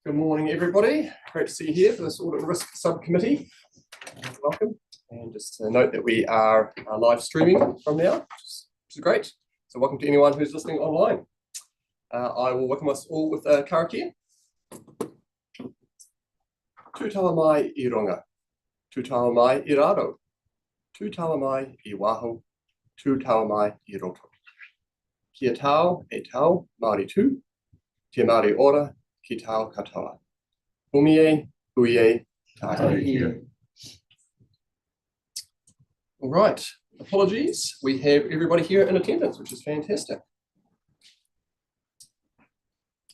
Good morning, everybody. Great to see you here for this Audit and Risk Subcommittee. Welcome. And just to note that we are live streaming from now, which is great. So welcome to anyone who's listening online. I will welcome us all with a karakia. Tu tawa mai I runga, tu tawa mai I raro, tu tawa mai I waho, tu tawa mai I roto. Kia tau e tau, Māori tū, te Māori ora, ki tau katoa. Humie, huie, tātou. All right, apologies. We have everybody here in attendance, which is fantastic.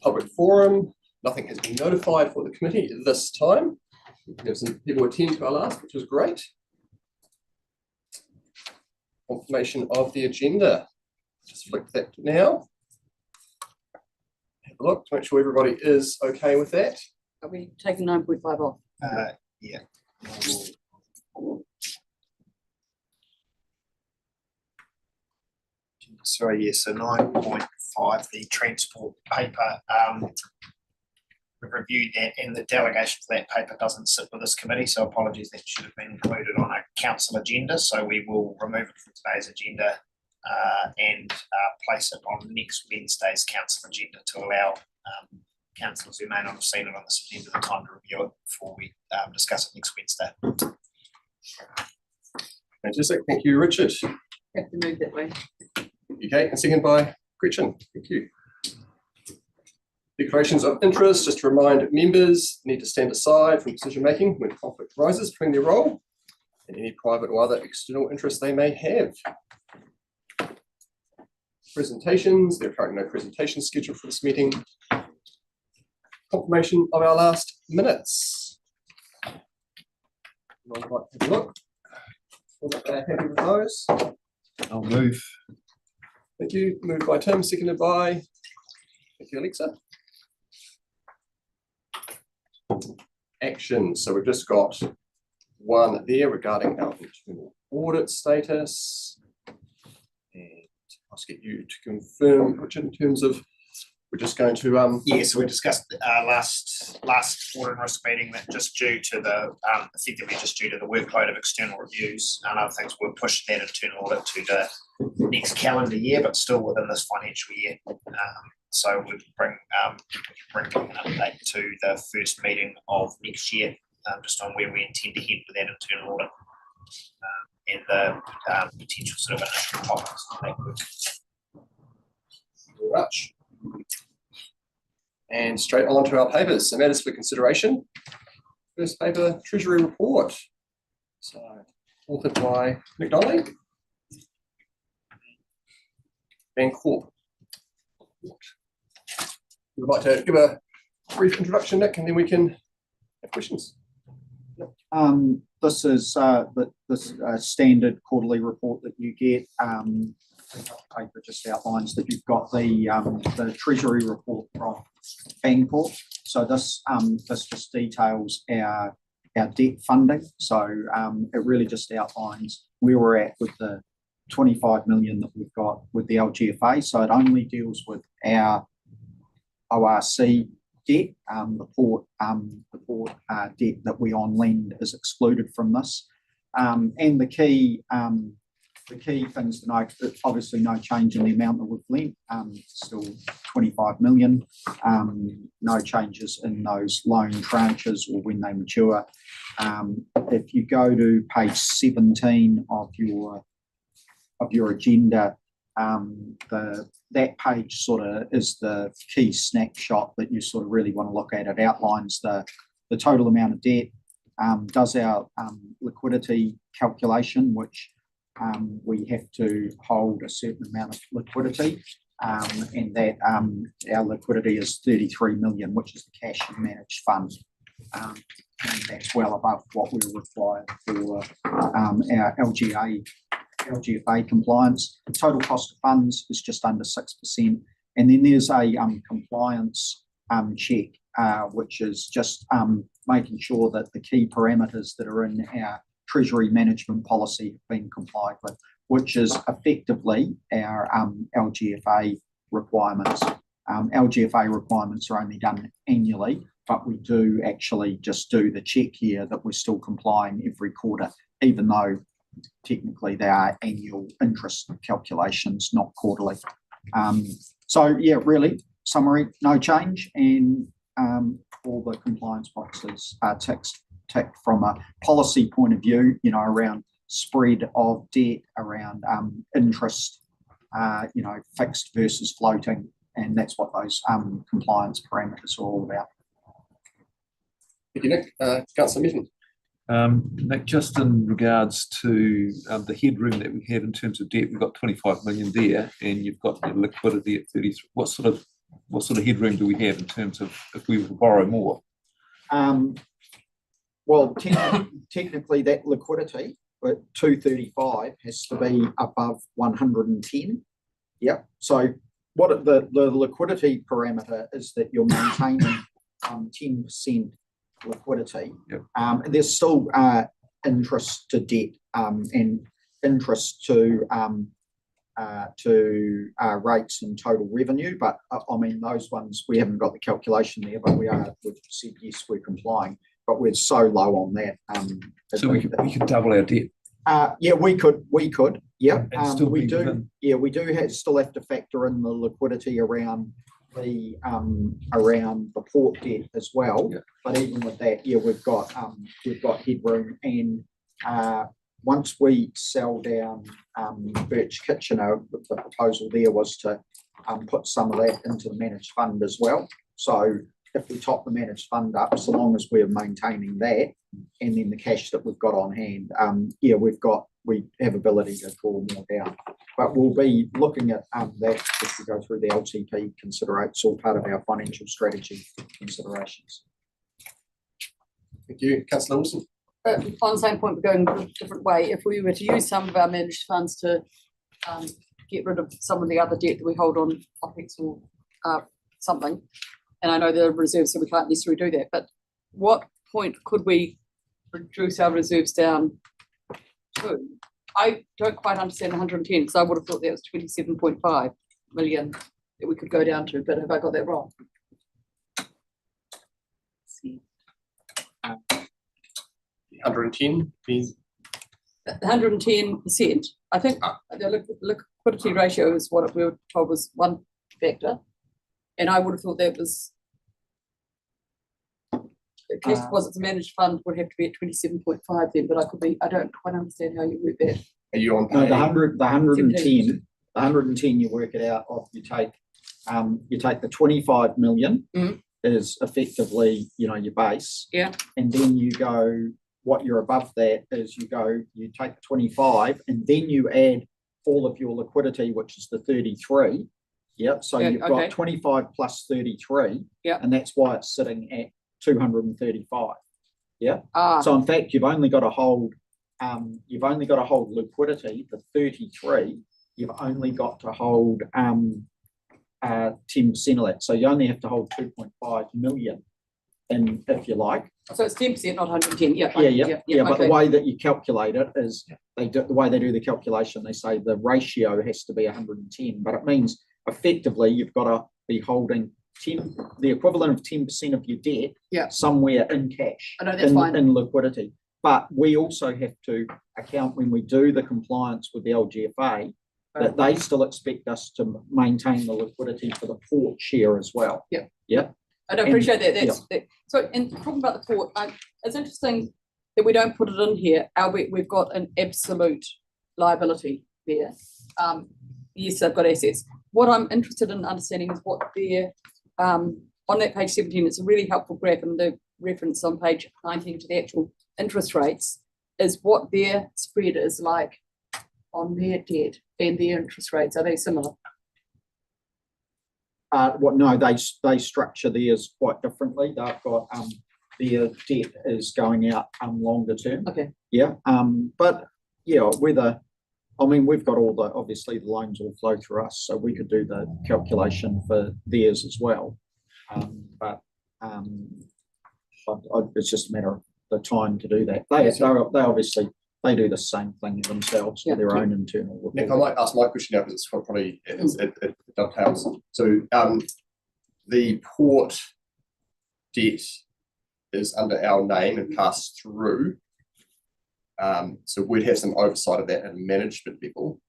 Public forum, nothing has been notified for the committee this time. We have some people attend to our last, which is great. Confirmation of the agenda. Just flick that now. Have a look to make sure everybody is okay with that. Are we taking 9.5 off? Yeah. Sorry, yes, so 9.5, the transport paper. We've reviewed that, and the delegation for that paper doesn't sit with this committee, so apologies, that should have been included on a council agenda. So we will remove it from today's agenda and place it on next Wednesday's council agenda to allow councillors who may not have seen it on this agenda the time to review it before we discuss it next Wednesday. Fantastic. Thank you, Richard. Have to move that way. Okay, and second by Gretchen. Thank you. Declarations of interest, just to remind members, need to stand aside from decision making when conflict arises between their role and any private or other external interests they may have. Presentations, there are currently no presentations scheduled for this meeting. Confirmation of our last minutes. Anyone like to have a look? Happy with those? I'll move. Thank you. Moved by Tim, seconded by, thank you, Alexa. Action. So we've just got one there regarding our internal audit status. And I'll just get you to confirm, Richard, in terms of we're just going to Yeah, so we discussed last audit and risk meeting that just due to the effectively just due to the workload of external reviews and other things, we'll push that internal audit to the next calendar year, but still within this financial year. So we'll bring an update to the first meeting of next year, just on where we intend to head with that internal audit and the potential sort of initial topics on that work. Thank you very much. And straight on to our papers. So matters for consideration. First paper, Treasury Report. So authored by Nick Donnelly. Van Corp. We'd like to give a brief introduction, Nick, and then we can have questions. This is this standard quarterly report that you get. The paper just outlines that you've got the Treasury report from Bancorp. So this just details our debt funding. So it really just outlines where we're at with the 25 million that we've got with the LGFA. So it only deals with our ORC debt. The port debt that we on lend is excluded from this. And the key things to note, obviously no change in the amount that we've lent, still 25 million, no changes in those loan tranches or when they mature. If you go to page 17 of your agenda, that page sort of is the key snapshot that you sort of really want to look at. It outlines the total amount of debt, does our liquidity calculation, which we have to hold a certain amount of liquidity, and that our liquidity is 33 million, which is the cash and managed fund. And that's well above what we're required for our LGFA compliance. The total cost of funds is just under 6%. And then there's a compliance check, which is just making sure that the key parameters that are in our Treasury management policy have been complied with, which is effectively our LGFA requirements. LGFA requirements are only done annually, but we do actually just do the check here that we're still complying every quarter, even though technically they are annual interest calculations, not quarterly. So yeah, really, summary, no change, and all the compliance boxes are ticked from a policy point of view, you know, around spread of debt, around interest, you know, fixed versus floating, and that's what those compliance parameters are all about. Thank you, Nick. Councillor Meaton. Nick, just in regards to the headroom that we have in terms of debt, we've got 25 million there, and you've got the liquidity at 33. What sort of headroom do we have in terms of if we were to borrow more? Well, technically that liquidity at 235 has to be above 110. Yep. So what the liquidity parameter is that you're maintaining 10% liquidity. Yep. There's still interest to debt and interest to rates and total revenue, but I mean those ones we haven't got the calculation there, but we've said yes, we're complying, but we're so low on that. So we could double our debt. Yeah, we could. Yeah, we do. Within. Yeah, we do still have to factor in the liquidity around the port debt as well. Yeah. But even with that, yeah, we've got headroom, and once we sell down Birch Kitchener, the proposal there was to put some of that into the managed fund as well. So if we top the managed fund up, so long as we're maintaining that, and then the cash that we've got on hand, yeah, we have ability to draw more down. But we'll be looking at that as we go through the LTP considerations, all part of our financial strategy considerations. Thank you, Councillor Wilson. But on the same point, we're going a different way. If we were to use some of our managed funds to get rid of some of the other debt that we hold on OPEX or something, and I know there are reserves, so we can't necessarily do that, but what point could we reduce our reserves down to? I don't quite understand 110, because I would have thought that was 27.5 million that we could go down to, but have I got that wrong? Let's see. 110 means 110%. I think the liquidity ratio is what we were told was one factor, and I would have thought that was cash deposits managed fund would have to be at 27.5 then, but I don't quite understand how you work that. are you on No, page? the 110, you work it out of, you take the 25 million is effectively, you know, your base. Yeah. And then you go, what you're above that is you take the 25 and then you add all of your liquidity, which is the 33. Yep. So you've got 25 plus 33. Yeah. And that's why it's sitting at 235. Yeah. So in fact, you've only got to hold liquidity for 33. You've only got to hold 10% of that. So you only have to hold 2.5 million, and if you like. So it's 10%, not 110. Yeah. Yeah. But the way that you calculate it is the way they do the calculation. They say the ratio has to be 110, but it means effectively you've got to be holding the equivalent of 10% of your debt somewhere in cash, in liquidity. But we also have to account, when we do the compliance with the LGFA, that they still expect us to maintain the liquidity for the port share as well. Yeah. Yeah. I appreciate that. So in talking about the port, it's interesting that we don't put it in here, albeit we've got an absolute liability there. Yes, they've got assets. What I'm interested in understanding is what their on that page 17, it's a really helpful graph, and the reference on page 19 to the actual interest rates is what their spread is like on their debt and their interest rates. Are they similar? No, they structure theirs quite differently. They've got their debt is going out longer term. Okay. Yeah. But yeah, we've got obviously the loans all flow through us, so we could do the calculation for theirs as well. But it's just a matter of the time to do that. They obviously do the same thing themselves for their own internal report. Nick, I might ask my question now, because it's probably it dovetails. So the port debt is under our name and passed through, so we'd have some oversight of that at a management level.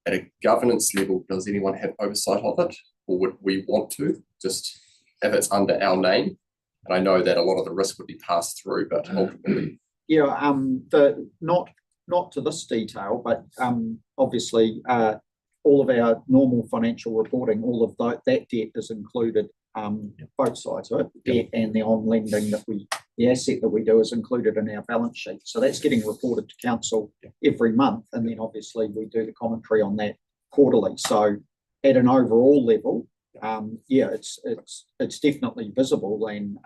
At a governance level, does anyone have oversight of it, or would we want to, just if it's under our name? And I know that a lot of the risk would be passed through, but ultimately. Yeah, not to this detail, but obviously all of our normal financial reporting, all of that debt is included, both sides of it, debt and the on lending the asset that we do is included in our balance sheet. So that's getting reported to council every month, and then obviously we do the commentary on that quarterly. So at an overall level, it's definitely visible and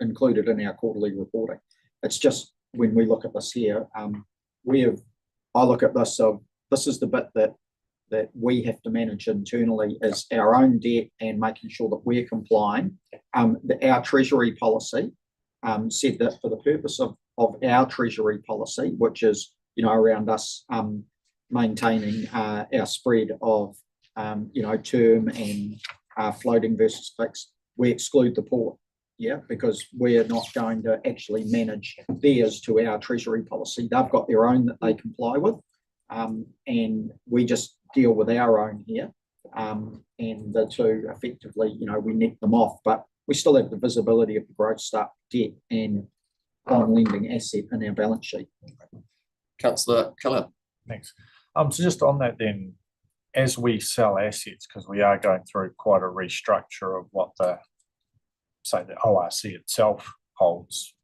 included in our quarterly reporting. It's just when we look at this here, I look at this, so this is the bit that we have to manage internally, is our own debt and making sure that we're complying. Our treasury policy said that for the purpose of our treasury policy, which is around us maintaining our spread of term and floating versus fixed, we exclude the port. Yeah, because we're not going to actually manage theirs to our treasury policy. They've got their own that they comply with, and we just deal with our own here. And the two effectively, we net them off, but we still have the visibility of the gross up debt and on lending asset in our balance sheet. Councillor Keller. Thanks. So just on that then, as we sell assets, because we are going through quite a restructure of what the ORC itself holds,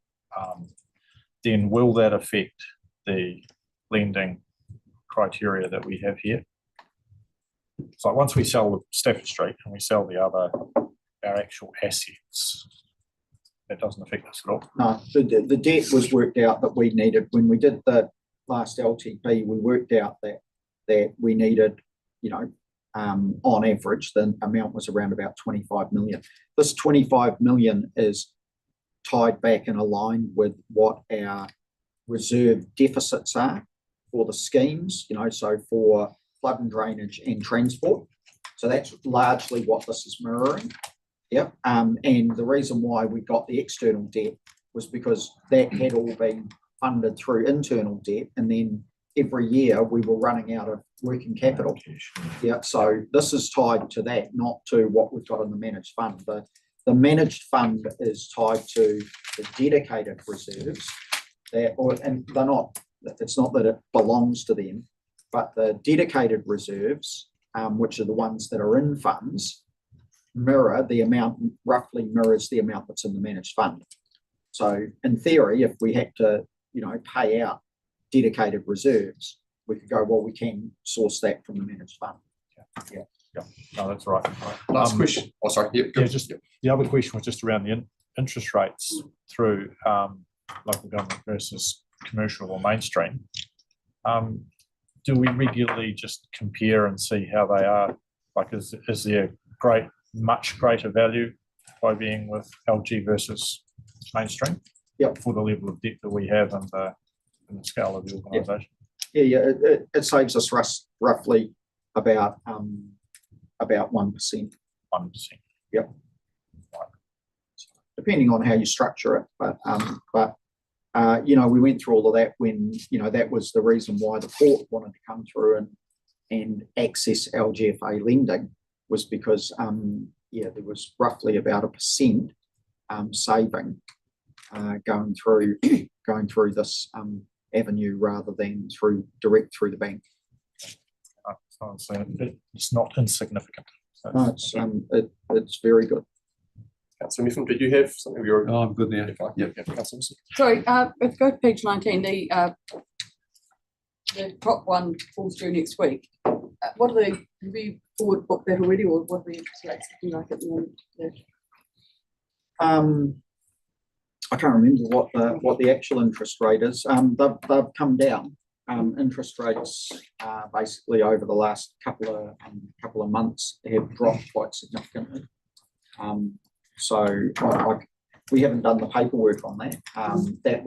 then will that affect the lending criteria that we have here? So once we sell Stafford Street and we sell our actual assets, that doesn't affect us at all? No, the debt was worked out that we needed when we did the last LTP. We worked out that we needed, on average, the amount was around about 25 million. This 25 million is tied back and aligned with what our reserve deficits are for the schemes, so for flood and drainage and transport. So that's largely what this is mirroring. Yep. And the reason why we got the external debt was because that had all been funded through internal debt, and then every year we were running out of working capital. Yeah, so this is tied to that, not to what we've got in the managed fund. The managed fund is tied to the dedicated reserves, and they're not. It's not that it belongs to them, but the dedicated reserves, which are the ones that are in funds, roughly mirrors the amount that's in the managed fund. So in theory, if we had to, pay out dedicated reserves, we could go, well, we can source that from the managed fund. Yeah. No, that's right. Last question. Oh, sorry. Yep, the other question was just around the interest rates through local government versus commercial or mainstream. Do we regularly just compare and see how they are? Like, is there much greater value by being with LG versus mainstream? Yep. For the level of debt that we have and the scale of the organisation. Yeah. It saves us roughly about 1%. 1%. Yep. Right. Depending on how you structure it, but we went through all of that when that was the reason why the port wanted to come through and access LGFA lending, was because there was roughly about 1% saving going through this avenue rather than direct through the bank. It's not insignificant. So no, it's very good. Councillor Mifflin, did you have something? I'm good now. Yeah, Councillor. Sorry, let's go to page 19. The top one falls due next week. What are have we forward booked that already, or what are the interest rates looking like at the moment? I can't remember what the actual interest rate is. They've come down. Interest rates basically over the last couple of months have dropped quite significantly. So we haven't done the paperwork on that. That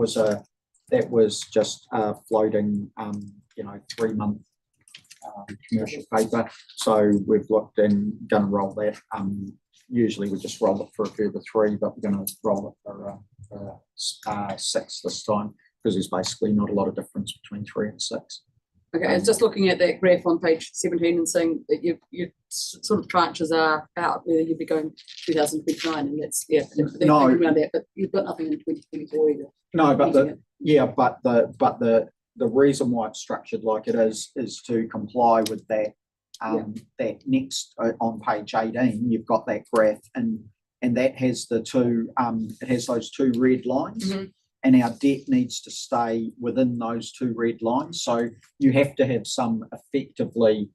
was just floating, 3-month commercial paper. So we've looked and going to roll that usually we just roll it for a further 3, but we're going to roll it for 6 this time because there's basically not a lot of difference between 3 and 6. Okay, I was just looking at that graph on page 17 and saying that your sort of tranches are out, whether you'd be going 2029, and that's, yeah, they're No. around that, but you've got nothing in 2024 either. No, but Using it. the reason why it's structured like it is to comply with that. That next on page 18, you've got that graph, and that has the two. It has those 2 red lines, and our debt needs to stay within those 2 red lines. So you have to have some effectively,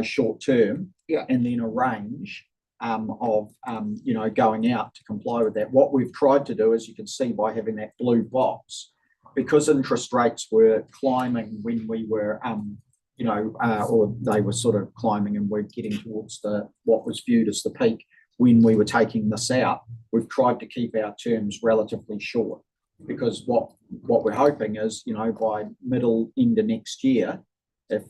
short term, and then a range of going out to comply with that. What we've tried to do, as you can see by having that blue box, because interest rates were climbing when we were or they were sort of climbing and we're getting towards what was viewed as the peak when we were taking this out. We've tried to keep our terms relatively short, because what we're hoping is, by end of next year, if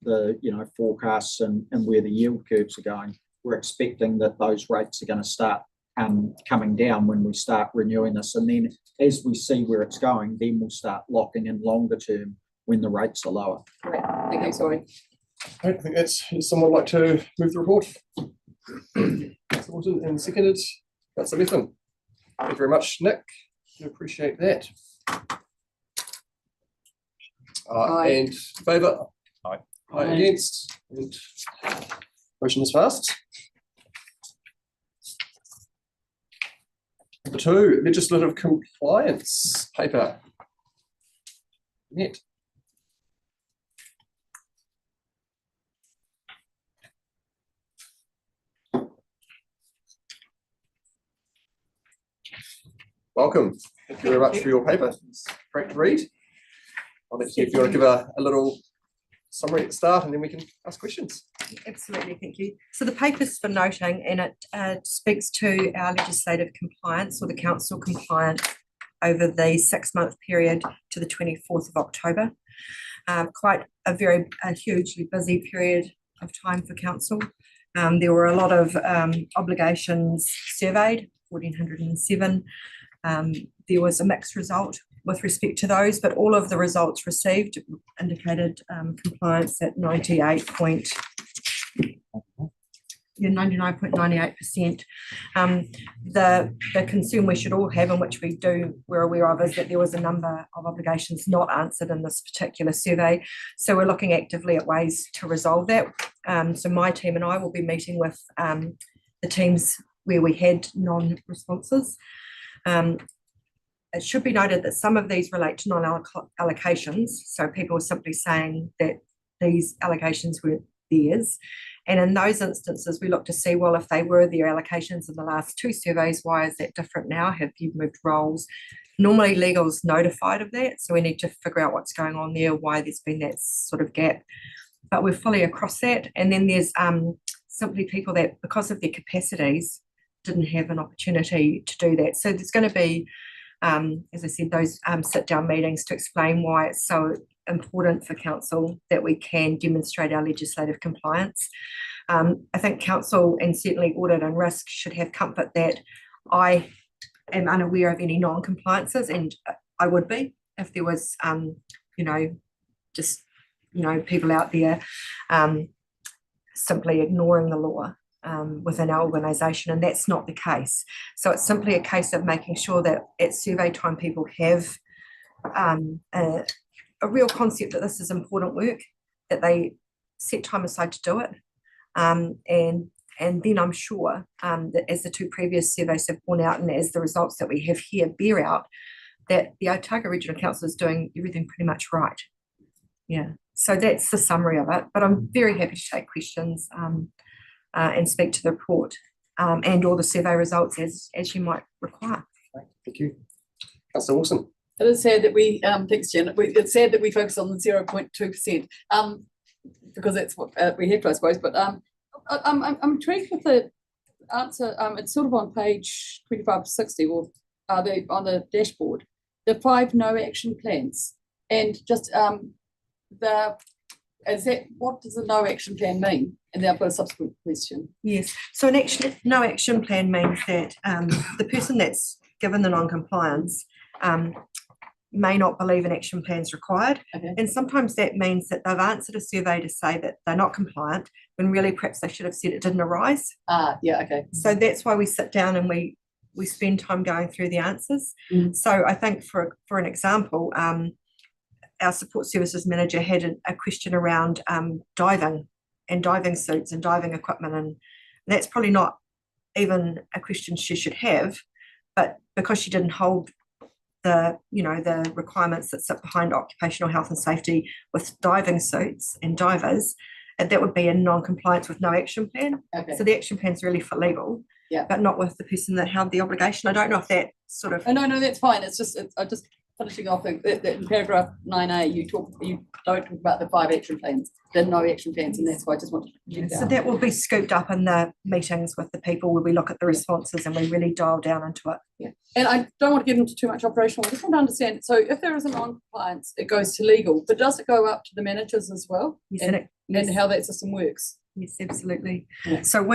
the forecasts and where the yield curves are going, we're expecting that those rates are going to start coming down when we start renewing this. And then as we see where it's going, then we'll start locking in longer term when the rates are lower. Correct. Thank you, sorry. I think that's, someone like to move the report. Sorted and seconded. That's everything. Thank you very much, Nick. I appreciate that. Aye. And favour? Aye. Aye against? And motion is passed. Number 2, legislative compliance paper. Net. Welcome. Thank you very much for your paper. It's great to read. I'll let you, if you want to give a little summary at the start, and then we can ask questions. Absolutely, thank you. So the paper's for noting, and it speaks to our legislative compliance, or the council compliance, over the 6-month period to the 24th of October. Quite a hugely busy period of time for council. There were a lot of obligations surveyed, 1,407. There was a mixed result with respect to those, but all of the results received indicated compliance at 99.98%. The concern we should all have, and which we're aware of, is that there was a number of obligations not answered in this particular survey. So we're looking actively at ways to resolve that. So my team and I will be meeting with the teams where we had non-responses. It should be noted that some of these relate to non-allocations. So people are simply saying that these allocations were theirs. And in those instances, we look to see, well, if they were their allocations in the last 2 surveys, why is that different now? Have you moved roles? Normally legal's notified of that. So we need to figure out what's going on there, why there's been that sort of gap. But we're fully across that. And then there's simply people that, because of their capacities, didn't have an opportunity to do that. So there's going to be, as I said, those sit-down meetings to explain why it's so important for council that we can demonstrate our legislative compliance. I think council, and certainly audit and risk, should have comfort that I am unaware of any non-compliances, and I would be if there was, people out there simply ignoring the law within our organisation, and that's not the case. So it's simply a case of making sure that at survey time people have a real concept that this is important work, that they set time aside to do it. And then I'm sure that as the 2 previous surveys have borne out, and as the results that we have here bear out, that the Otago Regional Council is doing everything pretty much right. Yeah, so that's the summary of it, but I'm very happy to take questions and speak to the report and all the survey results as you might require. Thank you. Councillor Wilson. It is sad that we, thanks Jen, it's sad that we focus on the 0.2%, because that's what we have to, I suppose, but I'm intrigued with the answer. It's sort of on page 25 to 60, or on the dashboard, the 5 no action plans, and just is that, what does a no action plan mean? And then I've got a subsequent question. Yes, so an action, no action plan means that the person that's given the non-compliance may not believe an action plan is required. Okay. And sometimes that means that they've answered a survey to say that they're not compliant, when really perhaps they should have said it didn't arise. Yeah, okay. So that's why we sit down and we spend time going through the answers. So I think for an example, our support services manager had a question around diving and diving suits and diving equipment, and that's probably not even a question she should have, but because she didn't hold the requirements that sit behind occupational health and safety with diving suits and divers, and that would be in non-compliance with no action plan. Okay. So the action plan is really for legal, Yeah. but not with the person that held the obligation. I don't know if that sort of. Oh, no, that's fine. It's just, I'm just finishing off that in paragraph 9A, you don't talk about the 5 action plans, the no action plans, and that's why I just wanted to get So down. that will be scooped up in the meetings with the people where we look at the responses and we really dial down into it. Yeah, and I don't want to get into too much operational. I just want to understand. So if there is a non-compliance, it goes to legal, but does it go up to the managers as well? Yes, And, yes. and how that system works? Yes, absolutely. Yeah. So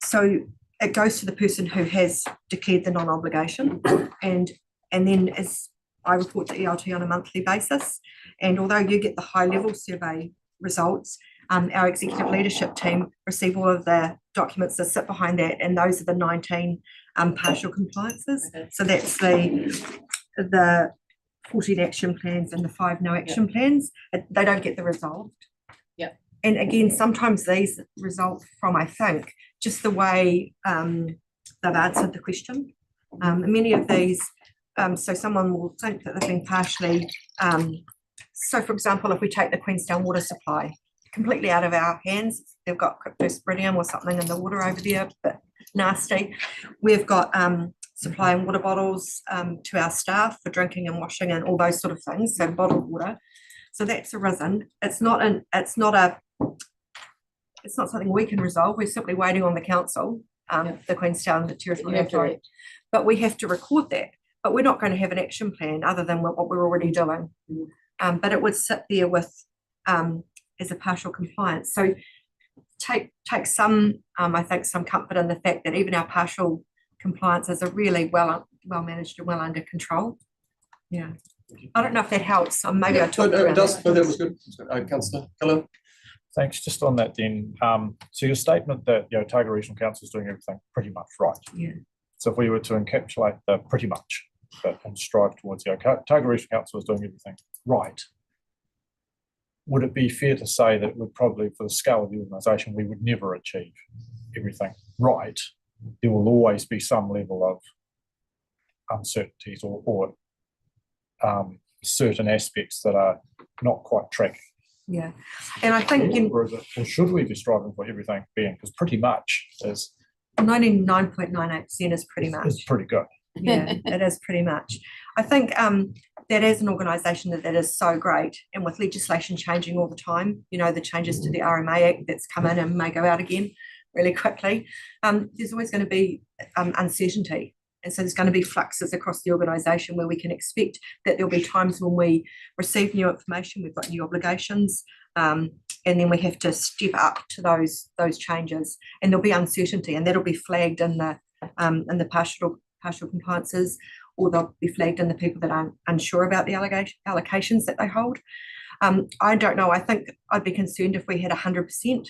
so it goes to the person who has declared the non-obligation, and then as I report to ELT on a monthly basis, and although you get the high-level survey results, our executive leadership team receive all of the documents that sit behind that, and those are the 19 partial compliances. Okay. So that's the 14 action plans and the 5 no action plans. They don't get the resolved. Yeah. And again, sometimes these result from, I think, just the way they've answered the question. Many of these, so someone will think that they've been partially, so for example, if we take the Queenstown water supply, completely out of our hands, they've got cryptosporidium or something in the water over there, but nasty. We've got supplying water bottles to our staff for drinking and washing and all those sort of things, so bottled water. So that's arisen. It's not something we can resolve. We're simply waiting on the council, the Queenstown, the Territorial Authority. But we have to record that. But we're not going to have an action plan other than what we're already doing. But it would sit there with as a partial compliance. So take some, I think, some comfort in the fact that even our partial compliances are really well managed and well under control. Yeah. I don't know if that helps. Maybe I talked around it does, that. but that was good. Councillor Keller. Thanks. Just on that then, so your statement that, Otago Regional Council is doing everything pretty much right. Yeah. So if we were to encapsulate the pretty much and strive towards the Otago Regional Council is doing everything right, would it be fair to say that we'd probably, for the scale of the organisation, we would never achieve everything right? There will always be some level of uncertainties or certain aspects that are not quite tracking. Yeah. And I think Or should we be striving for everything being, because pretty much is 99.98% is pretty much. is pretty good. Yeah, it is pretty much. I think that as an organisation that is so great, and with legislation changing all the time, the changes to the RMA Act that's come in and may go out again really quickly, there's always going to be uncertainty. And so there's going to be fluxes across the organisation where we can expect that there'll be times when we receive new information, we've got new obligations, and then we have to step up to those changes, and there'll be uncertainty, and that'll be flagged in the partial compliances, or they'll be flagged in the people that aren't unsure about the allocations that they hold. I don't know. I think I'd be concerned if we had 100%.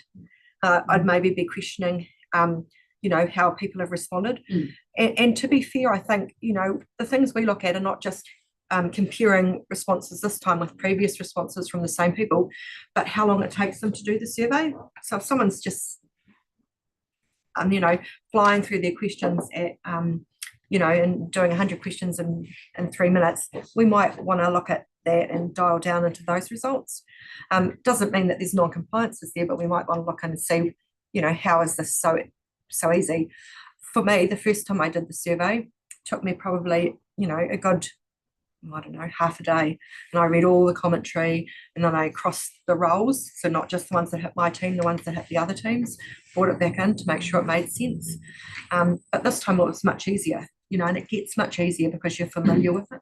I'd maybe be questioning how people have responded. And to be fair, I think, the things we look at are not just comparing responses this time with previous responses from the same people, but how long it takes them to do the survey. So if someone's just, flying through their questions at, and doing 100 questions in 3 minutes, we might want to look at that and dial down into those results. Doesn't mean that there's non-compliances there, but we might want to look and see, how is this so easy? For me, the first time I did the survey, took me probably, a good, half a day. And I read all the commentary, and then I crossed the roles. So not just the ones that hit my team, the ones that hit the other teams, brought it back in to make sure it made sense. But this time it was much easier, and it gets much easier because you're familiar with it.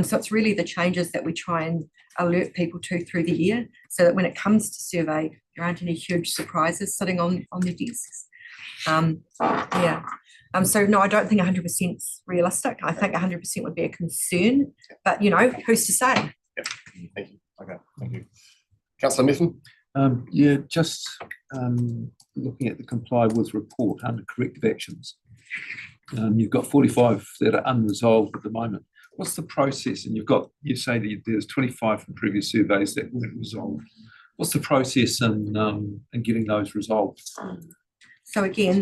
So it's really the changes that we try and alert people to through the year, so that when it comes to survey, there aren't any huge surprises sitting on their desks. Yeah. So no, I don't think 100% is realistic. I think 100% would be a concern, but you know, who's to say? Thank you. Okay, thank you. Councillor Methven? Yeah, just looking at the comply with report under corrective actions. You've got 45 that are unresolved at the moment. What's the process? And you say that there's 25 from previous surveys that weren't resolved. What's the process in getting those resolved? So again,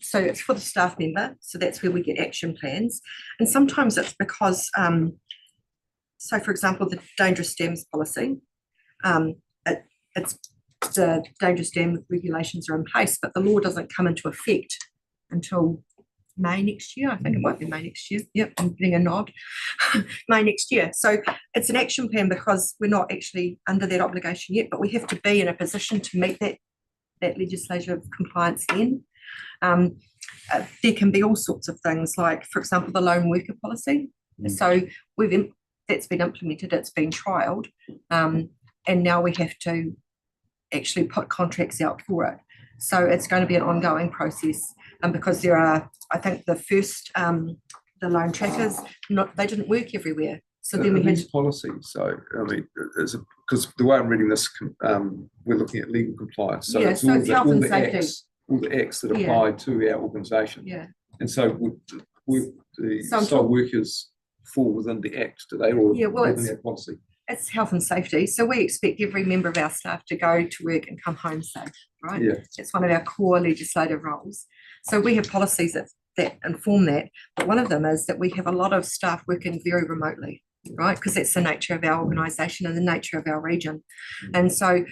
so it's for the staff member. So that's where we get action plans. And sometimes it's because, so for example, the dangerous dams policy, it's the dangerous dam regulations are in place, but the law doesn't come into effect until May next year. I think it might be May next year. Yep, I'm getting a nod. May next year. So it's an action plan because we're not actually under that obligation yet, but we have to be in a position to meet that legislative compliance then. There can be all sorts of things, like, for example, the lone worker policy. So that's been implemented, it's been trialled, and now we have to actually put contracts out for it. So it's going to be an ongoing process, because there are, I think the first, the loan trackers, they didn't work everywhere. So then we had policies. So I mean, because the way I'm reading this, we're looking at legal compliance. So yeah, it's so it's health and safety. all the acts that apply to our organisation. Yeah. And so would the sole workers fall within the act? Do they, or within our policy? It's health and safety. So we expect every member of our staff to go to work and come home safe, right? Yeah. It's one of our core legislative roles. So we have policies that inform that. But one of them is that we have a lot of staff working very remotely, right? Because that's the nature of our organisation and the nature of our region. And so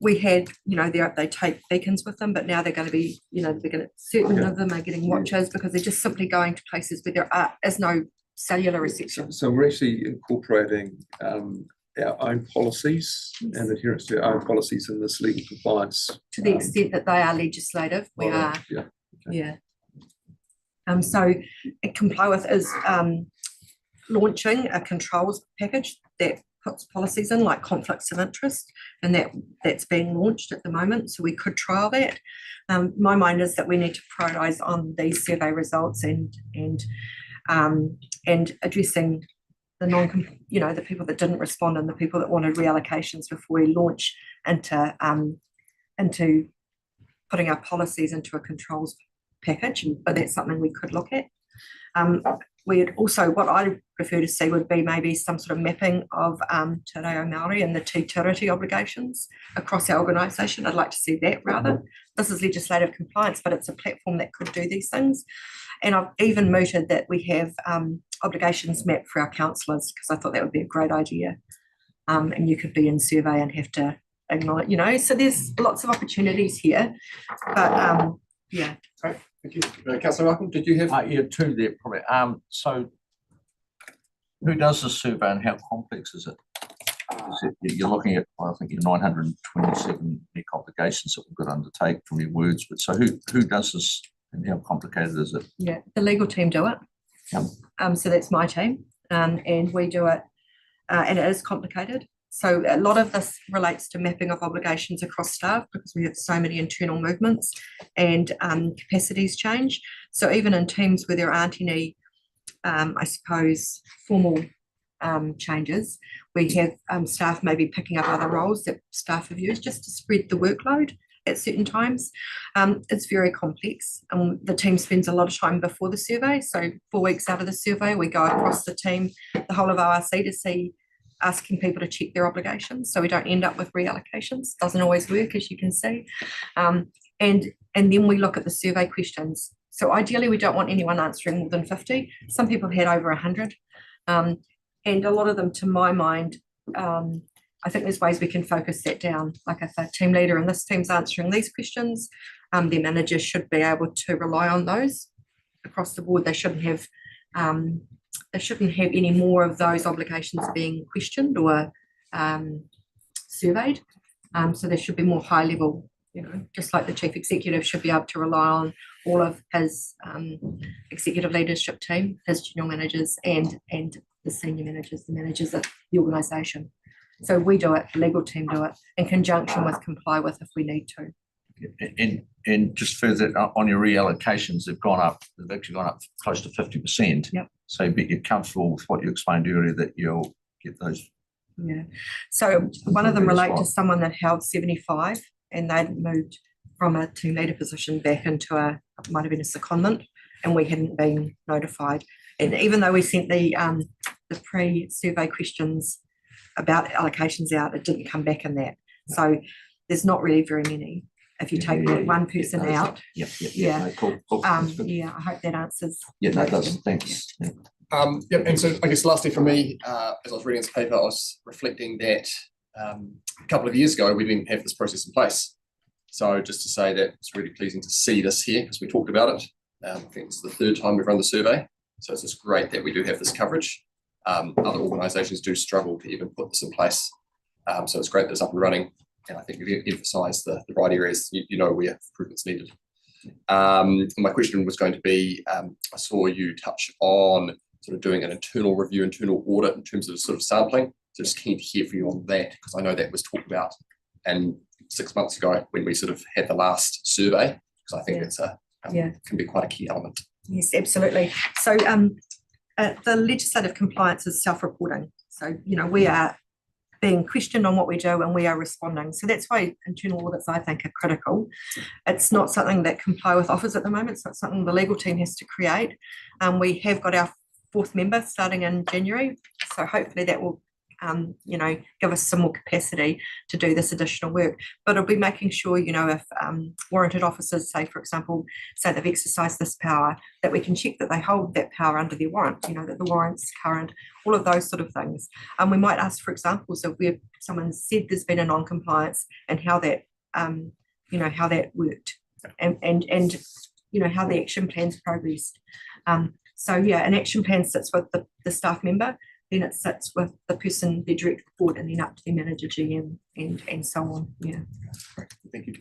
we had, you know, they take beacons with them, but now they're going to be, you know, certain of them are getting watches because they're just simply going to places where there is no cellular reception. So we're actually incorporating our own policies and adherence to our own policies in this legal compliance. To the extent that they are legislative, we are. Yeah. Okay. Yeah. So comply with is launching a controls package that puts policies in, like conflicts of interest, and that's being launched at the moment. So we could trial that. My mind is that we need to prioritise on these survey results and addressing the the people that didn't respond and the people that wanted reallocations before we launch into putting our policies into a controls package. But that's something we could look at. We'd also, what I prefer to see would be maybe some sort of mapping of Te Reo Māori and the Tiriti obligations across our organisation. I'd like to see that rather. This is legislative compliance, but it's a platform that could do these things. And I've even mooted that we have obligations mapped for our councillors, because I thought that would be a great idea. And you could be in survey and have to acknowledge, you know, so there's lots of opportunities here. But yeah. Great, thank you. Councillor Malcolm, did you have? Yeah, two there probably. So who does the survey and how complex is it? You're looking at, well, I think, 927 unique obligations that we've got to undertake from your words. But so who does this and how complicated is it? Yeah, the legal team do it. Yeah. So that's my team, and we do it, and it is complicated. So a lot of this relates to mapping of obligations across staff, because we have so many internal movements and capacities change. So even in teams where there aren't any, I suppose, formal changes, we have staff maybe picking up other roles that staff have used just to spread the workload at certain times. It's very complex. The team spends a lot of time before the survey. So 4 weeks out of the survey, we go across the team, the whole of ORC, to see, asking people to check their obligations, so we don't end up with reallocations. Doesn't always work, as you can see. And then we look at the survey questions. So ideally, we don't want anyone answering more than 50. Some people had over 100. And a lot of them, to my mind, I think there's ways we can focus that down. Like if a team leader and this team's answering these questions, their manager should be able to rely on those across the board. They shouldn't have any more of those obligations being questioned or surveyed. So there should be more high level, you know, just like the chief executive should be able to rely on all of his executive leadership team, his general managers and the senior managers, the managers of the organisation. So we do it, the legal team do it, in conjunction with comply with if we need to. And just further on your reallocations, they've actually gone up close to 50%. Yep. So but you're comfortable with what you explained earlier, that you'll get those. Yeah. So one of them Previous relate to one. someone that held 75 and they'd moved from a team leader position back into it might have been a secondment, and we hadn't been notified. And even though we sent the pre-survey questions about allocations out, it didn't come back in that. So there's not really very many. If you take that one person those out, Yep. Yeah. No, cool. That's good. yeah, I hope that answers. Yeah, no, the it does. question. Thanks. Yeah. Yep, and so I guess lastly for me, as I was reading this paper, I was reflecting that a couple of years ago, we didn't have this process in place. So just to say that it's really pleasing to see this here, because we talked about it. I think it's the third time we've run the survey. So it's just great that we do have this coverage. Other organisations do struggle to even put this in place. So it's great that it's up and running. And I think we've emphasised the right areas, you know, where improvement's needed. My question was going to be, I saw you touch on sort of doing an internal review, internal audit in terms of sort of sampling. So just keen to hear from you on that, because I know that was talked about and 6 months ago when we sort of had the last survey, because I think Yeah. it's Yeah. can be quite a key element. Yes, absolutely. So the legislative compliance is self-reporting. So, you know, we are being questioned on what we do and we are responding. So that's why internal audits, I think, are critical. It's not something that comply with offers at the moment. It's not something the legal team has to create. We have got our 4th member starting in January. So hopefully that will you know, give us some more capacity to do this additional work. But it'll be making sure, you know, if warranted officers, say, for example, say they've exercised this power, that we can check that they hold that power under their warrant, you know, that the warrant's current, all of those sort of things. And we might ask for examples of where someone said there's been a non-compliance and how that, you know, how that worked and you know, how the action plans progressed. So yeah, an action plan sits with the staff member, then it sits with the person, their direct report, and then up to the manager, GM, and so on. Yeah. Thank you.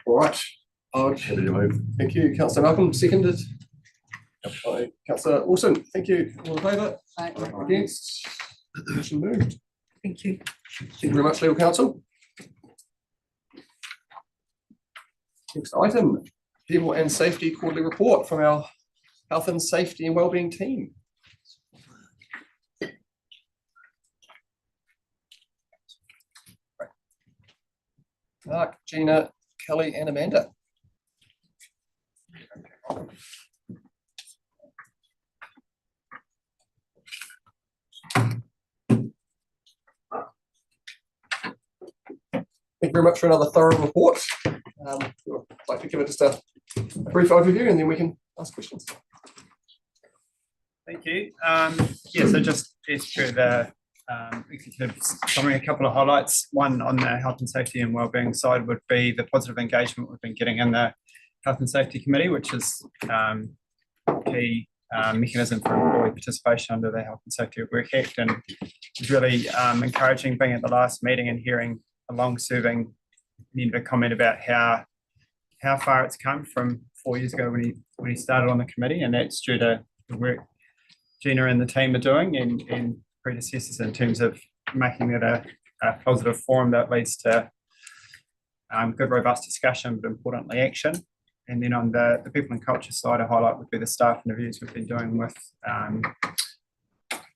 All right. Happy to move. Thank you, Councillor Malcolm. Seconded by Councillor Wilson. Thank you. All in favour? Aye. Against? Motion moved. Thank you. Thank you very much, Legal Counsel. Next item, People and Safety Quarterly Report from our Health and Safety and Wellbeing team. Mark, Gina, Kelly and Amanda. Thank you very much for another thorough report. I'd like to give it just a brief overview and then we can ask questions. Thank you. Yeah, so just as per the executive summary, a couple of highlights. One on the health and safety and wellbeing side would be the positive engagement we've been getting in the Health and Safety Committee, which is key mechanism for employee participation under the Health and Safety at Work Act, and it's really encouraging being at the last meeting and hearing a long-serving member comment about how far it's come from 4 years ago when he started on the committee, and that's due to the work Gina and the team are doing and predecessors in terms of making it a positive forum that leads to good, robust discussion, but importantly action. And then on the people and culture side, a highlight would be the staff interviews we've been doing with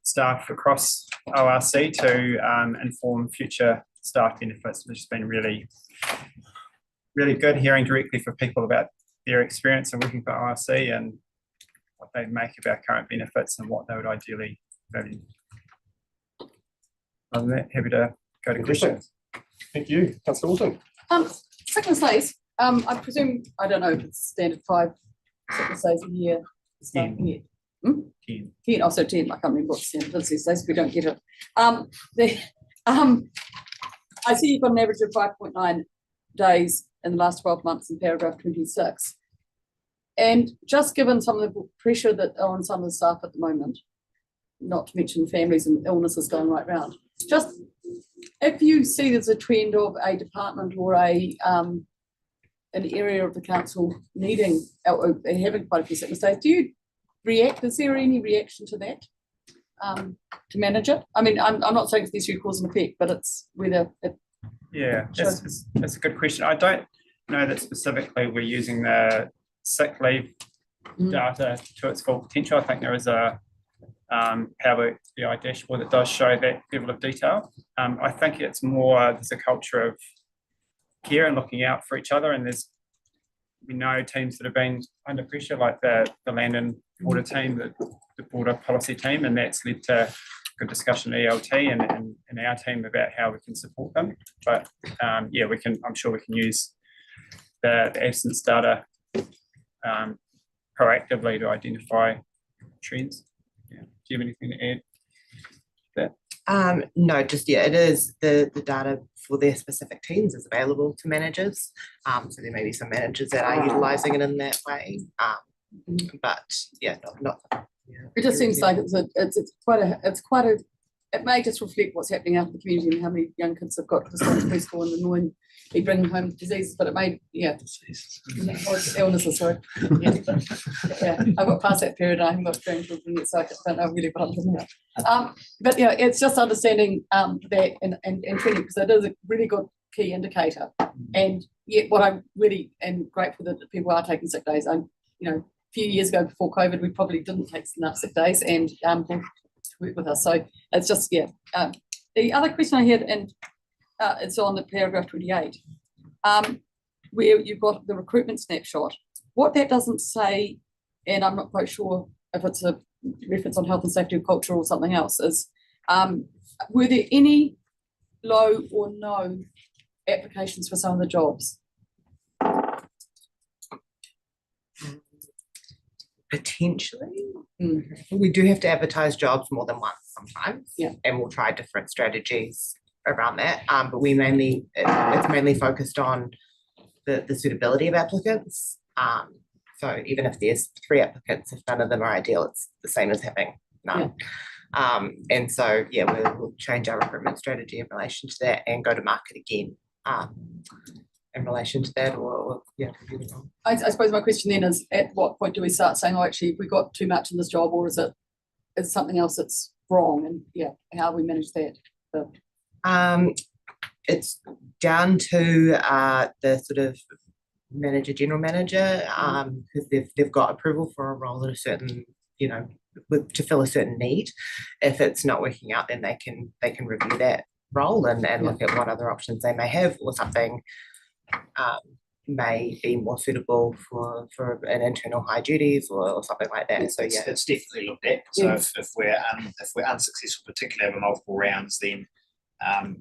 staff across ORC to inform future staff benefits, which has been really, really good, hearing directly from people about their experience of working for ORC and what they make of our current benefits and what they would ideally value. Other than that, happy to go to questions. Thank you, Councillor Wilson. Sickness days, I presume, I don't know if it's standard 5 sickness days a year. Staff 10. here. 10. 10, also 10, I can't remember what the standard is these days, we don't get it. I see you've got an average of 5.9 days in the last 12 months in paragraph 26. And just given some of the pressure that are on some of the staff at the moment, not to mention families and illnesses going right round, just if you see there's a trend of a department or an area of the council needing or having quite a few sickness days, do you react? Is there any reaction to that? to manage it? I mean, I'm not saying it's necessarily cause and effect, but it's whether it, Yeah, Sure. that's a good question. I don't know that specifically we're using the sick leave Mm. data to its full potential. I think there is a Power BI dashboard that does show that level of detail. I think it's more, there's a culture of care and looking out for each other, and we know teams that have been under pressure, like the land and water team, the border policy team, and that's led to good discussion at ELT and our team about how we can support them. But yeah, I'm sure we can use the absence data proactively to identify trends. Yeah. Do you have anything to add? No, just, yeah, it is the data for their specific teams is available to managers. So there may be some managers that are utilising it in that way. But yeah, not. Yeah, it just seems like it's quite a, it may just reflect what's happening out in the community and how many young kids have got to start preschool and annoying, they bring home diseases, but it may, yeah. Illnesses, sorry. Yeah, I got past that period, I haven't got grandchildren yet, so I don't know really what I'm talking about. But yeah, it's just understanding that and training, because it is a really good key indicator. And yet what I'm really am grateful that people are taking sick days. A few years ago before COVID, we probably didn't take enough sick days and work with us. So it's just, yeah. The other question I had, and it's on the paragraph 28, where you've got the recruitment snapshot. What that doesn't say, and I'm not quite sure if it's a reference on health and safety or culture or something else, is were there any low or no applications for some of the jobs? Potentially. We do have to advertise jobs more than once sometimes. Yeah. And we'll try different strategies around that. But it's mainly focused on the suitability of applicants. So even if there's 3 applicants, if none of them are ideal, it's the same as having none. Yeah. And so, yeah, we'll change our recruitment strategy in relation to that and go to market again in relation to that, or yeah. I suppose my question then is, at what point do we start saying, oh, actually, we got too much in this job, or is it something else that's wrong? And yeah, how we manage that? It's down to the sort of general manager, because they've got approval for a role at a certain, to fill a certain need. If it's not working out, then they can review that role and look at what other options they may have, or something may be more suitable for an internal high duties or something like that. So yeah, it's definitely looked at. So if we're unsuccessful, particularly over multiple rounds, then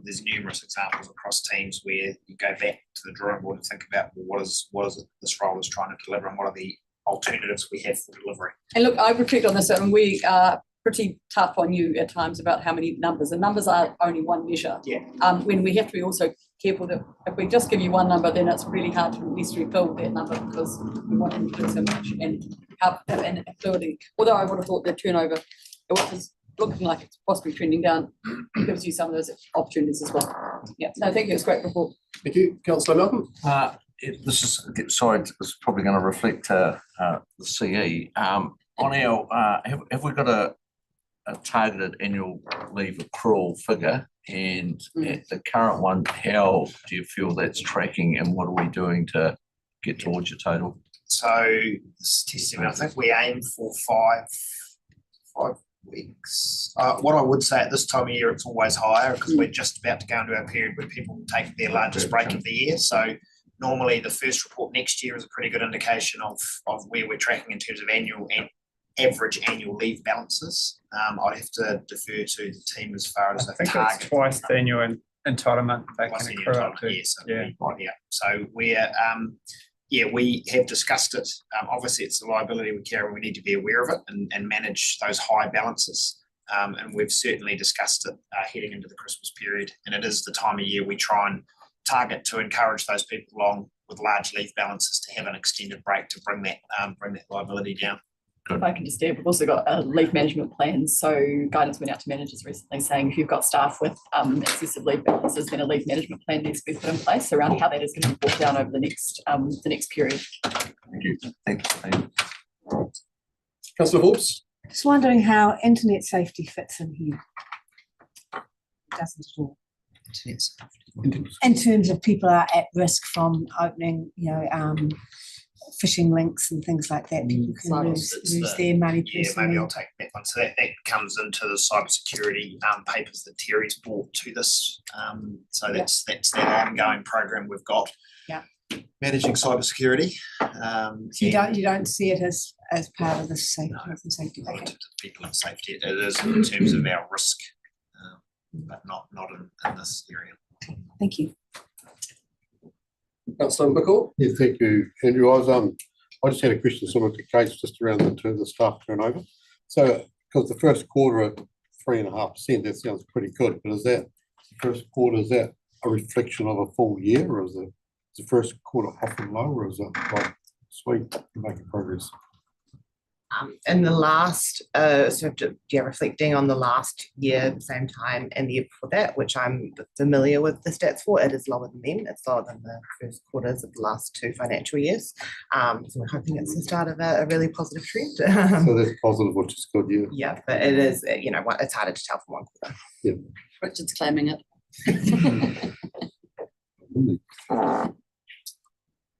there's numerous examples across teams where you go back to the drawing board and think about, well, what is it this role is trying to deliver, and what are the alternatives we have for delivery. And look, I reflect on this, and we are pretty tough on you at times about how many numbers, and numbers are only one measure. Yeah. When we have to be also careful that if we just give you one number, then it's really hard to necessarily fill that number, because we want them to do so much and help and ability. Although I would have thought the turnover, which is looking like it's possibly trending down, gives you some of those opportunities as well. Yeah. No, thank you. It's a great report. Thank you, Councillor Malcolm. This is probably going to reflect the CE. On our, have we got a targeted annual leave accrual figure, and at the current one, how do you feel that's tracking, and what are we doing to get towards your total? So this testing, I think we aim for 5 weeks. What I would say, at this time of year, it's always higher, because we're just about to go into a period where people take their largest break of the year. So normally the first report next year is a pretty good indication of where we're tracking in terms of annual and average annual leave balances. I'd have to defer to the team as far as I the think target. it's twice the annual entitlement they Twice can the accrue annual up to. entitlement, yes, Yeah. right, yeah. So we have discussed it. Obviously, it's a liability we carry, and we need to be aware of it and manage those high balances. And we've certainly discussed it heading into the Christmas period. And it is the time of year we try and target to encourage those people along with large leave balances to have an extended break to bring that liability down. If I can just add, we've also got leave management plans. So guidance went out to managers recently saying if you've got staff with excessive leave balances, then a leave management plan needs to be put in place around how that is going to be brought down over the next period. Thank you. Thank you. Councillor Hobbs. Just wondering how internet safety fits in here. Doesn't at all. In terms of people are at risk from opening, phishing links and things like that. People can lose their money Yeah, personally. maybe I'll take that one. So that comes into the cybersecurity papers that Terry's brought to this. So that's that ongoing program we've got. Yeah. Managing cybersecurity. So you don't see it as part of the safety, health and safety Not in package. terms of people and safety. It is in terms of our risk, but not in this area. Thank you. Councillor McCall? Yeah, thank you, Andrew. I just had a question similar to Kate's just around the staff turnover. So, because the first quarter at 3.5%, that sounds pretty good, but is that a reflection of a full year, or is the first quarter often low, or is it like sweet making progress? In the last, reflecting on the last year at the same time and the year before that, which I'm familiar with the stats for, it is lower than them. It's lower than the first quarters of the last 2 financial years. So we're hoping it's the start of a really positive trend. So that's positive, which is good, yeah. Yeah, but it is, it's harder to tell from one quarter. Yeah. Richard's claiming it.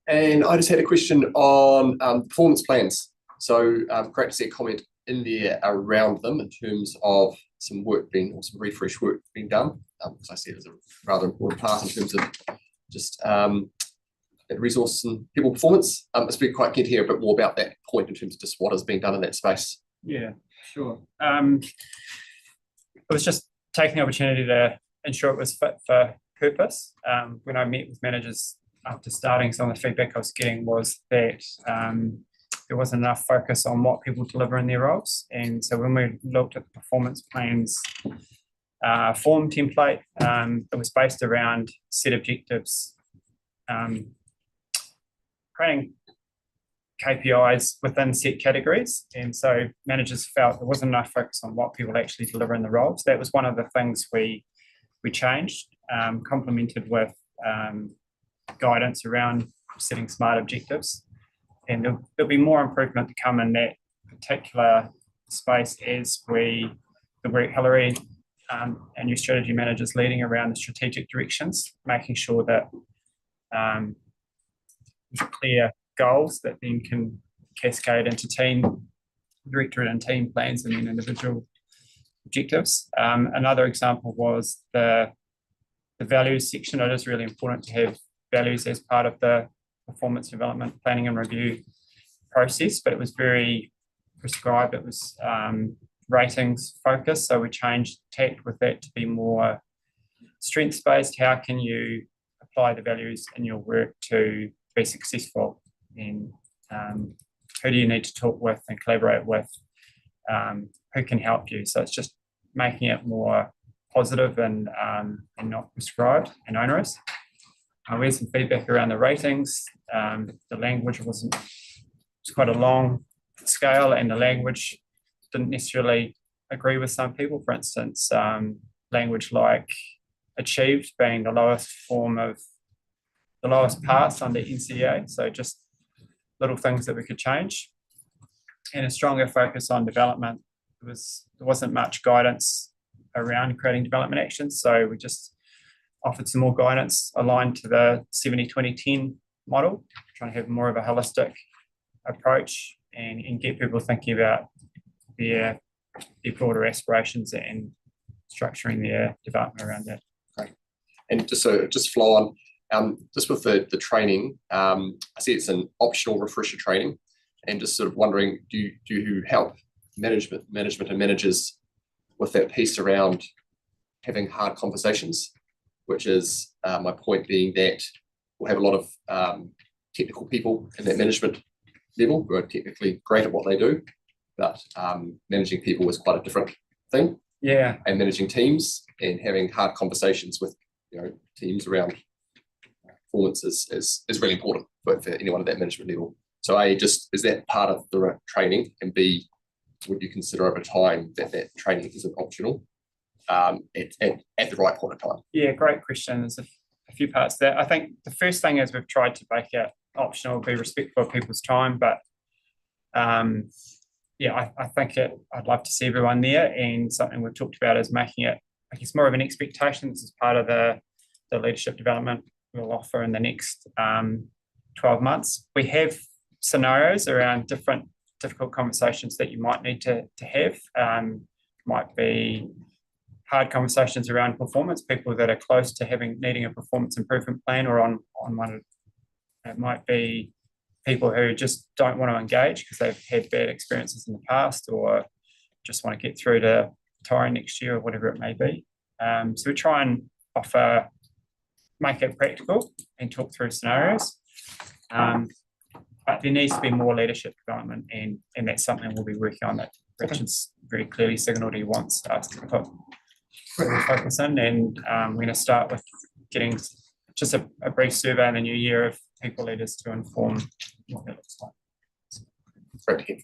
And I just had a question on performance plans. So great to see a comment in there around them in terms of some refresh work being done, because I see it as a rather important part in terms of just resource and people performance. It's been quite keen to hear a bit more about that point in terms of just what is being done in that space. Yeah, sure. It was just taking the opportunity to ensure it was fit for purpose. When I met with managers after starting, some of the feedback I was getting was that there wasn't enough focus on what people deliver in their roles. And so when we looked at the performance plans form template, it was based around set objectives, creating KPIs within set categories. And so managers felt there wasn't enough focus on what people actually deliver in the roles. That was one of the things we changed, complemented with guidance around setting smart objectives. And there'll be more improvement to come in that particular space as the work Hillary and your strategy managers leading around the strategic directions, making sure that there's clear goals that then can cascade into team directorate and team plans and then individual objectives. Another example was the values section. It is really important to have values as part of the performance development planning and review process, but it was very prescribed. It was ratings focused, so we changed tact with that to be more strengths based. How can you apply the values in your work to be successful, and who do you need to talk with and collaborate with, who can help you? So it's just making it more positive and not prescribed and onerous. We had some feedback around the ratings. The language was quite a long scale, and the language didn't necessarily agree with some people. For instance, language like achieved being the lowest pass under NCA. So just little things that we could change, and a stronger focus on development. There wasn't much guidance around creating development actions, so we just offered some more guidance aligned to the 70-20-10 model, trying to have more of a holistic approach and get people thinking about their broader aspirations and structuring their development around that. Great. And just flow on, just with the training, I see it's an optional refresher training, and just sort of wondering, do you help management and managers with that piece around having hard conversations? Which is my point being that we'll have a lot of technical people in that management level who are technically great at what they do, but managing people is quite a different thing. Yeah. And managing teams and having hard conversations with teams around performance is really important for anyone at that management level. So is that part of the training, and B, would you consider over time that training isn't optional? At the right point of time? Yeah, great question. There's a few parts there. I think the first thing is we've tried to make it optional, be respectful of people's time, but yeah, I think I'd love to see everyone there, and something we've talked about is making it, I guess, more of an expectation. This is part of the leadership development we'll offer in the next 12 months. We have scenarios around different difficult conversations that you might need to have. Might be hard conversations around performance, people that are close to needing a performance improvement plan or on one. It might be people who just don't want to engage because they've had bad experiences in the past or just want to get through to retiring next year or whatever it may be. So we try and make it practical and talk through scenarios. But there needs to be more leadership development, and that's something we'll be working on, that Richard's very clearly signalled he wants us to put more focus in, and we're going to start with getting just a brief survey in the new year of people leaders to inform what that looks like. Great to hear.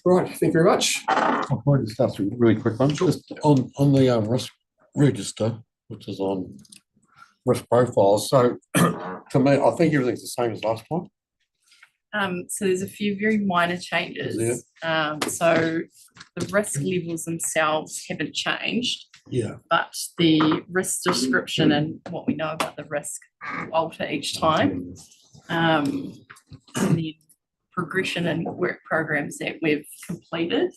Right, thank you very much. I'll point this out, a really quick one, just on the risk register, which is on risk profiles. So to me, I think everything's the same as last time. So there's a few very minor changes. So the risk levels themselves haven't changed. Yeah. But the risk description and what we know about the risk alter each time. And the progression and work programs that we've completed,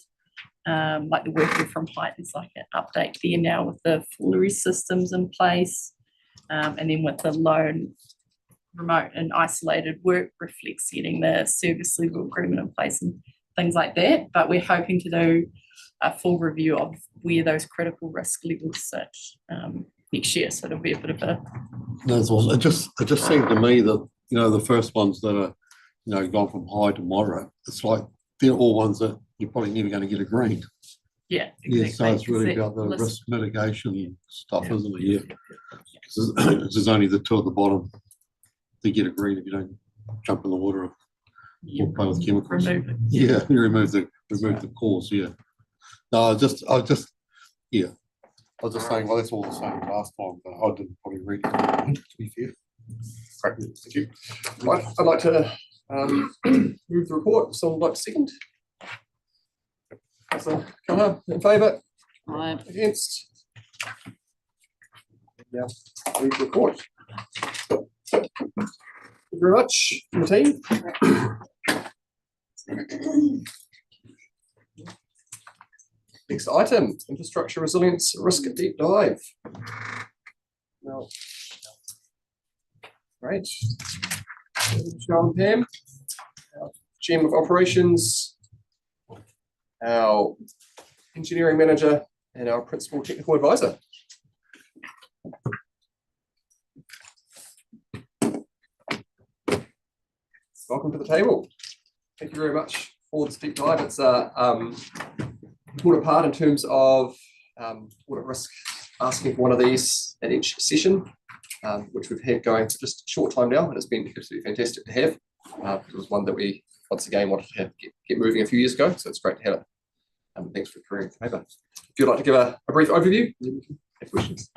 like the working from height, is like an update there now with the foolery systems in place. And then with the lone, remote and isolated work reflects getting the service level agreement in place and things like that. But we're hoping to do a full review of where those critical risk levels sit next year. So it'll be a bit of a. That's awesome. It just seemed to me that, the first ones that are, gone from high to moderate, it's like they're all ones that you're probably never going to get agreed. Yeah, exactly. Yeah, so it's really Exactly. about the risk mitigation stuff, isn't it? Yeah. Because there's only the two at the bottom that get agreed if you don't jump in the water or play with chemicals. Remove it. Yeah, you remove the cause. Yeah. No, I was just saying, well, that's all the same as last time, but I didn't probably read it, to be fair. Great, thank you. Right, I'd like to move the report. Someone would like to second? Councillor Connor, in favour? Aye. Against? Yeah, move the report. Thank you very much, the team. Next item, infrastructure resilience risk deep dive. Now, great. Michelle and Pam, our GM of operations, our engineering manager, and our principal technical advisor. Welcome to the table. Thank you very much for this deep dive. It's important part in terms of audit risk, asking for one of these at each session, which we've had going for just a short time now, and it's been absolutely fantastic to have. It was one that we once again wanted to get moving a few years ago, so it's great to have it. Thanks for preparing the paper. If you'd like to give a brief overview, then we can have questions.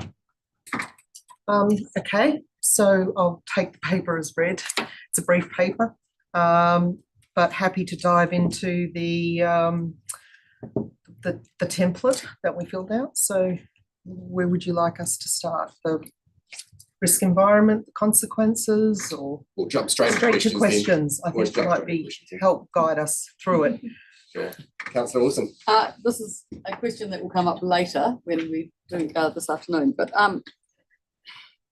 Okay, so I'll take the paper as read. It's a brief paper, but happy to dive into the template that we filled out. So where would you like us to start? The risk environment, the consequences, or we'll jump straight to questions? I think it might be help guide us through it. Sure. Councillor Wilson. This is a question that will come up later when we do this afternoon, but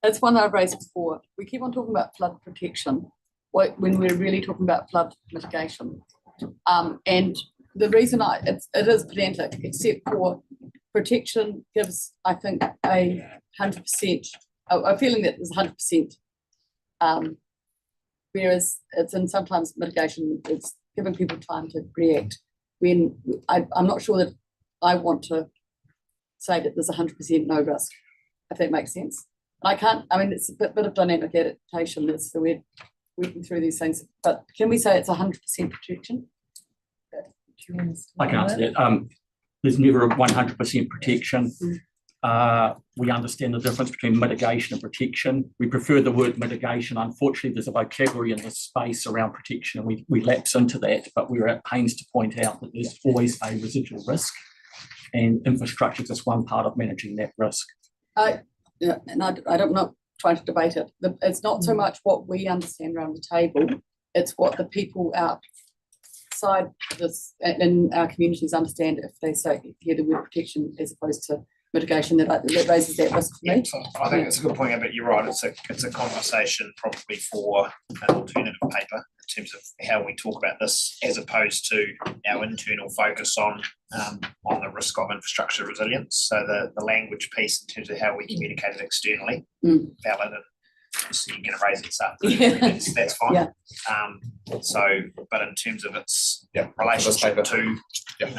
it's one that I've raised before. We keep on talking about flood protection when we're really talking about flood mitigation. And the reason it is pedantic, except for protection gives, I think, a 100%, a feeling that there's 100%, whereas it's in sometimes mitigation, it's giving people time to react. When I'm not sure that I want to say that there's 100% no risk, if that makes sense. It's a bit of dynamic adaptation. That's the way working through these things. But can we say it's 100% protection? I can answer that. There's never a 100% protection. We understand the difference between mitigation and protection. We prefer the word mitigation. Unfortunately, there's a vocabulary in this space around protection, and we lapse into that, but we're at pains to point out that there's always a residual risk, and infrastructure is just one part of managing that risk. Yeah, and I'm not trying to debate it. It's not so much what we understand around the table, it's what the people outside this in our communities understand if they say hear the word protection as opposed to mitigation, that raises that risk for me. I think it's a good point, but you're right, it's a conversation probably for an alternative paper in terms of how we talk about this, as opposed to our internal focus on the risk of infrastructure resilience. So the language piece in terms of how we communicate it externally, valid, and so you're going to raise it up. That's fine. Yeah. So, but in terms of its relationship to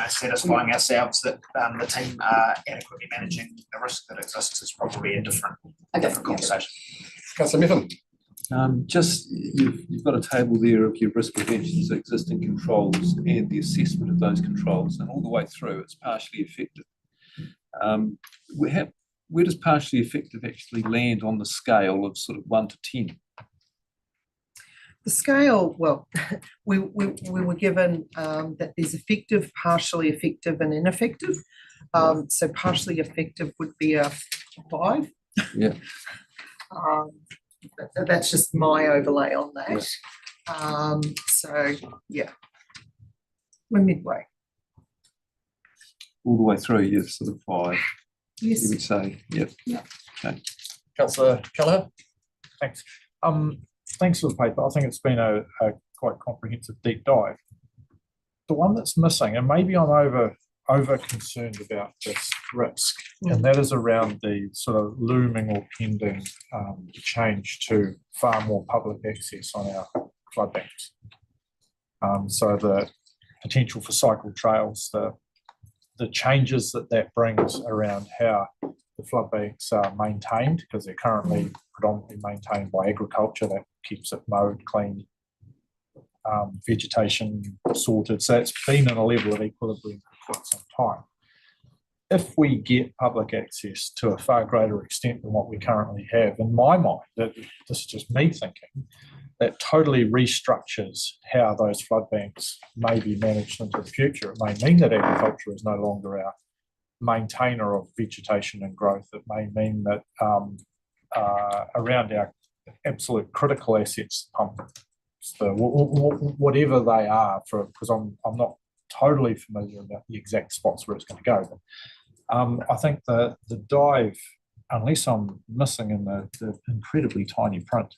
satisfying ourselves that the team are adequately managing the risk that exists is probably a different conversation. Councillor Methven. Just you've got a table there of your risk preventions, existing controls, and the assessment of those controls, and all the way through it's partially effective. Where does partially effective actually land on the scale of sort of 1 to 10? The scale, well, we were given that there's effective, partially effective, and ineffective. So partially effective would be a 5. Yeah. That's just my overlay on that. Yeah. So yeah, we're midway. All the way through, yeah, sort of 5. Yes. You would say, yep. Yeah. Okay. Councillor Callagher. Thanks. Thanks for the paper. I think it's been a quite comprehensive deep dive. The one that's missing, and maybe I'm over concerned about this risk, and that is around the sort of looming or pending change to far more public access on our flood banks. So the potential for cycle trails, the changes that brings around how the flood banks are maintained, because they're currently predominantly maintained by agriculture that keeps it mowed, clean, vegetation sorted. So it's been in a level of equilibrium for quite some time. If we get public access to a far greater extent than what we currently have, in my mind, that this is just me thinking, that totally restructures how those flood banks may be managed into the future. It may mean that agriculture is no longer our maintainer of vegetation and growth. It may mean that around our absolute critical assets, whatever they are, because I'm not totally familiar about the exact spots where it's going to go. But I think the dive, unless I'm missing in the incredibly tiny print,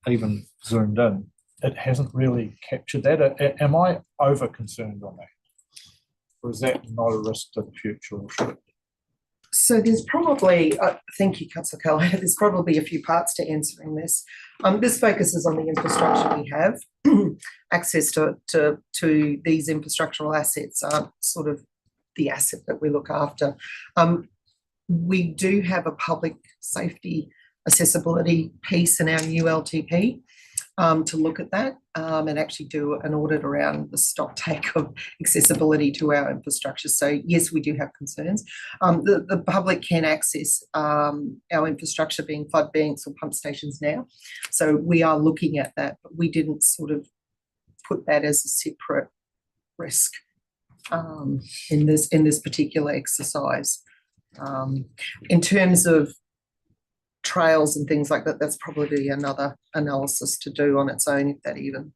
even zoomed in, it hasn't really captured that. Am I over concerned on that? Or is that not a risk to the future, or should it be? So there's probably, thank you, Councillor Callagher, there's probably a few parts to answering this. This focuses on the infrastructure we have. Access to these infrastructural assets are sort of the asset that we look after. We do have a public safety accessibility piece in our new LTP to look at that and actually do an audit around the stock take of accessibility to our infrastructure. So yes, we do have concerns. The public can access our infrastructure, being flood banks or pump stations now. So we are looking at that, but we didn't sort of put that as a separate risk in this particular exercise. In terms of trails and things like that, that's probably another analysis to do on its own, if that even,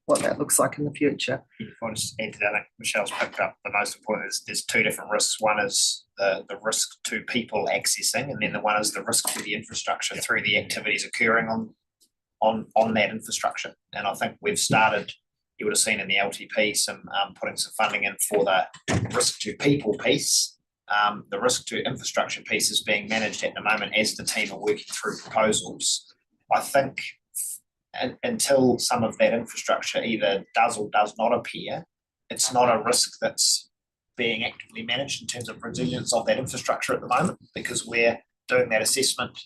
what that looks like in the future. If I just add to that, I think Michelle's picked up the most important is there's 2 different risks. One is the risk to people accessing, and then the one is the risk to the infrastructure through the activities occurring on that infrastructure. And I think we've started, you would have seen in the LTP, some putting some funding in for the risk to people piece. The risk to infrastructure piece is being managed at the moment as the team are working through proposals. I think until some of that infrastructure either does or does not appear, it's not a risk that's being actively managed in terms of resilience of that infrastructure at the moment, because we're doing that assessment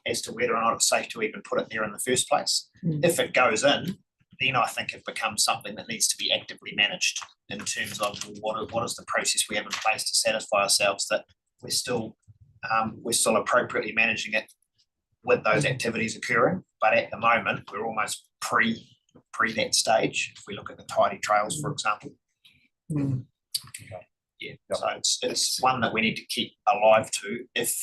as to whether or not it's safe to even put it there in the first place. If it goes in, then I think it becomes something that needs to be actively managed in terms of what is the process we have in place to satisfy ourselves that we're still appropriately managing it with those activities occurring. But at the moment, we're almost pre that stage. If we look at the tidy trails, for example. Yeah, so it's one that we need to keep alive to if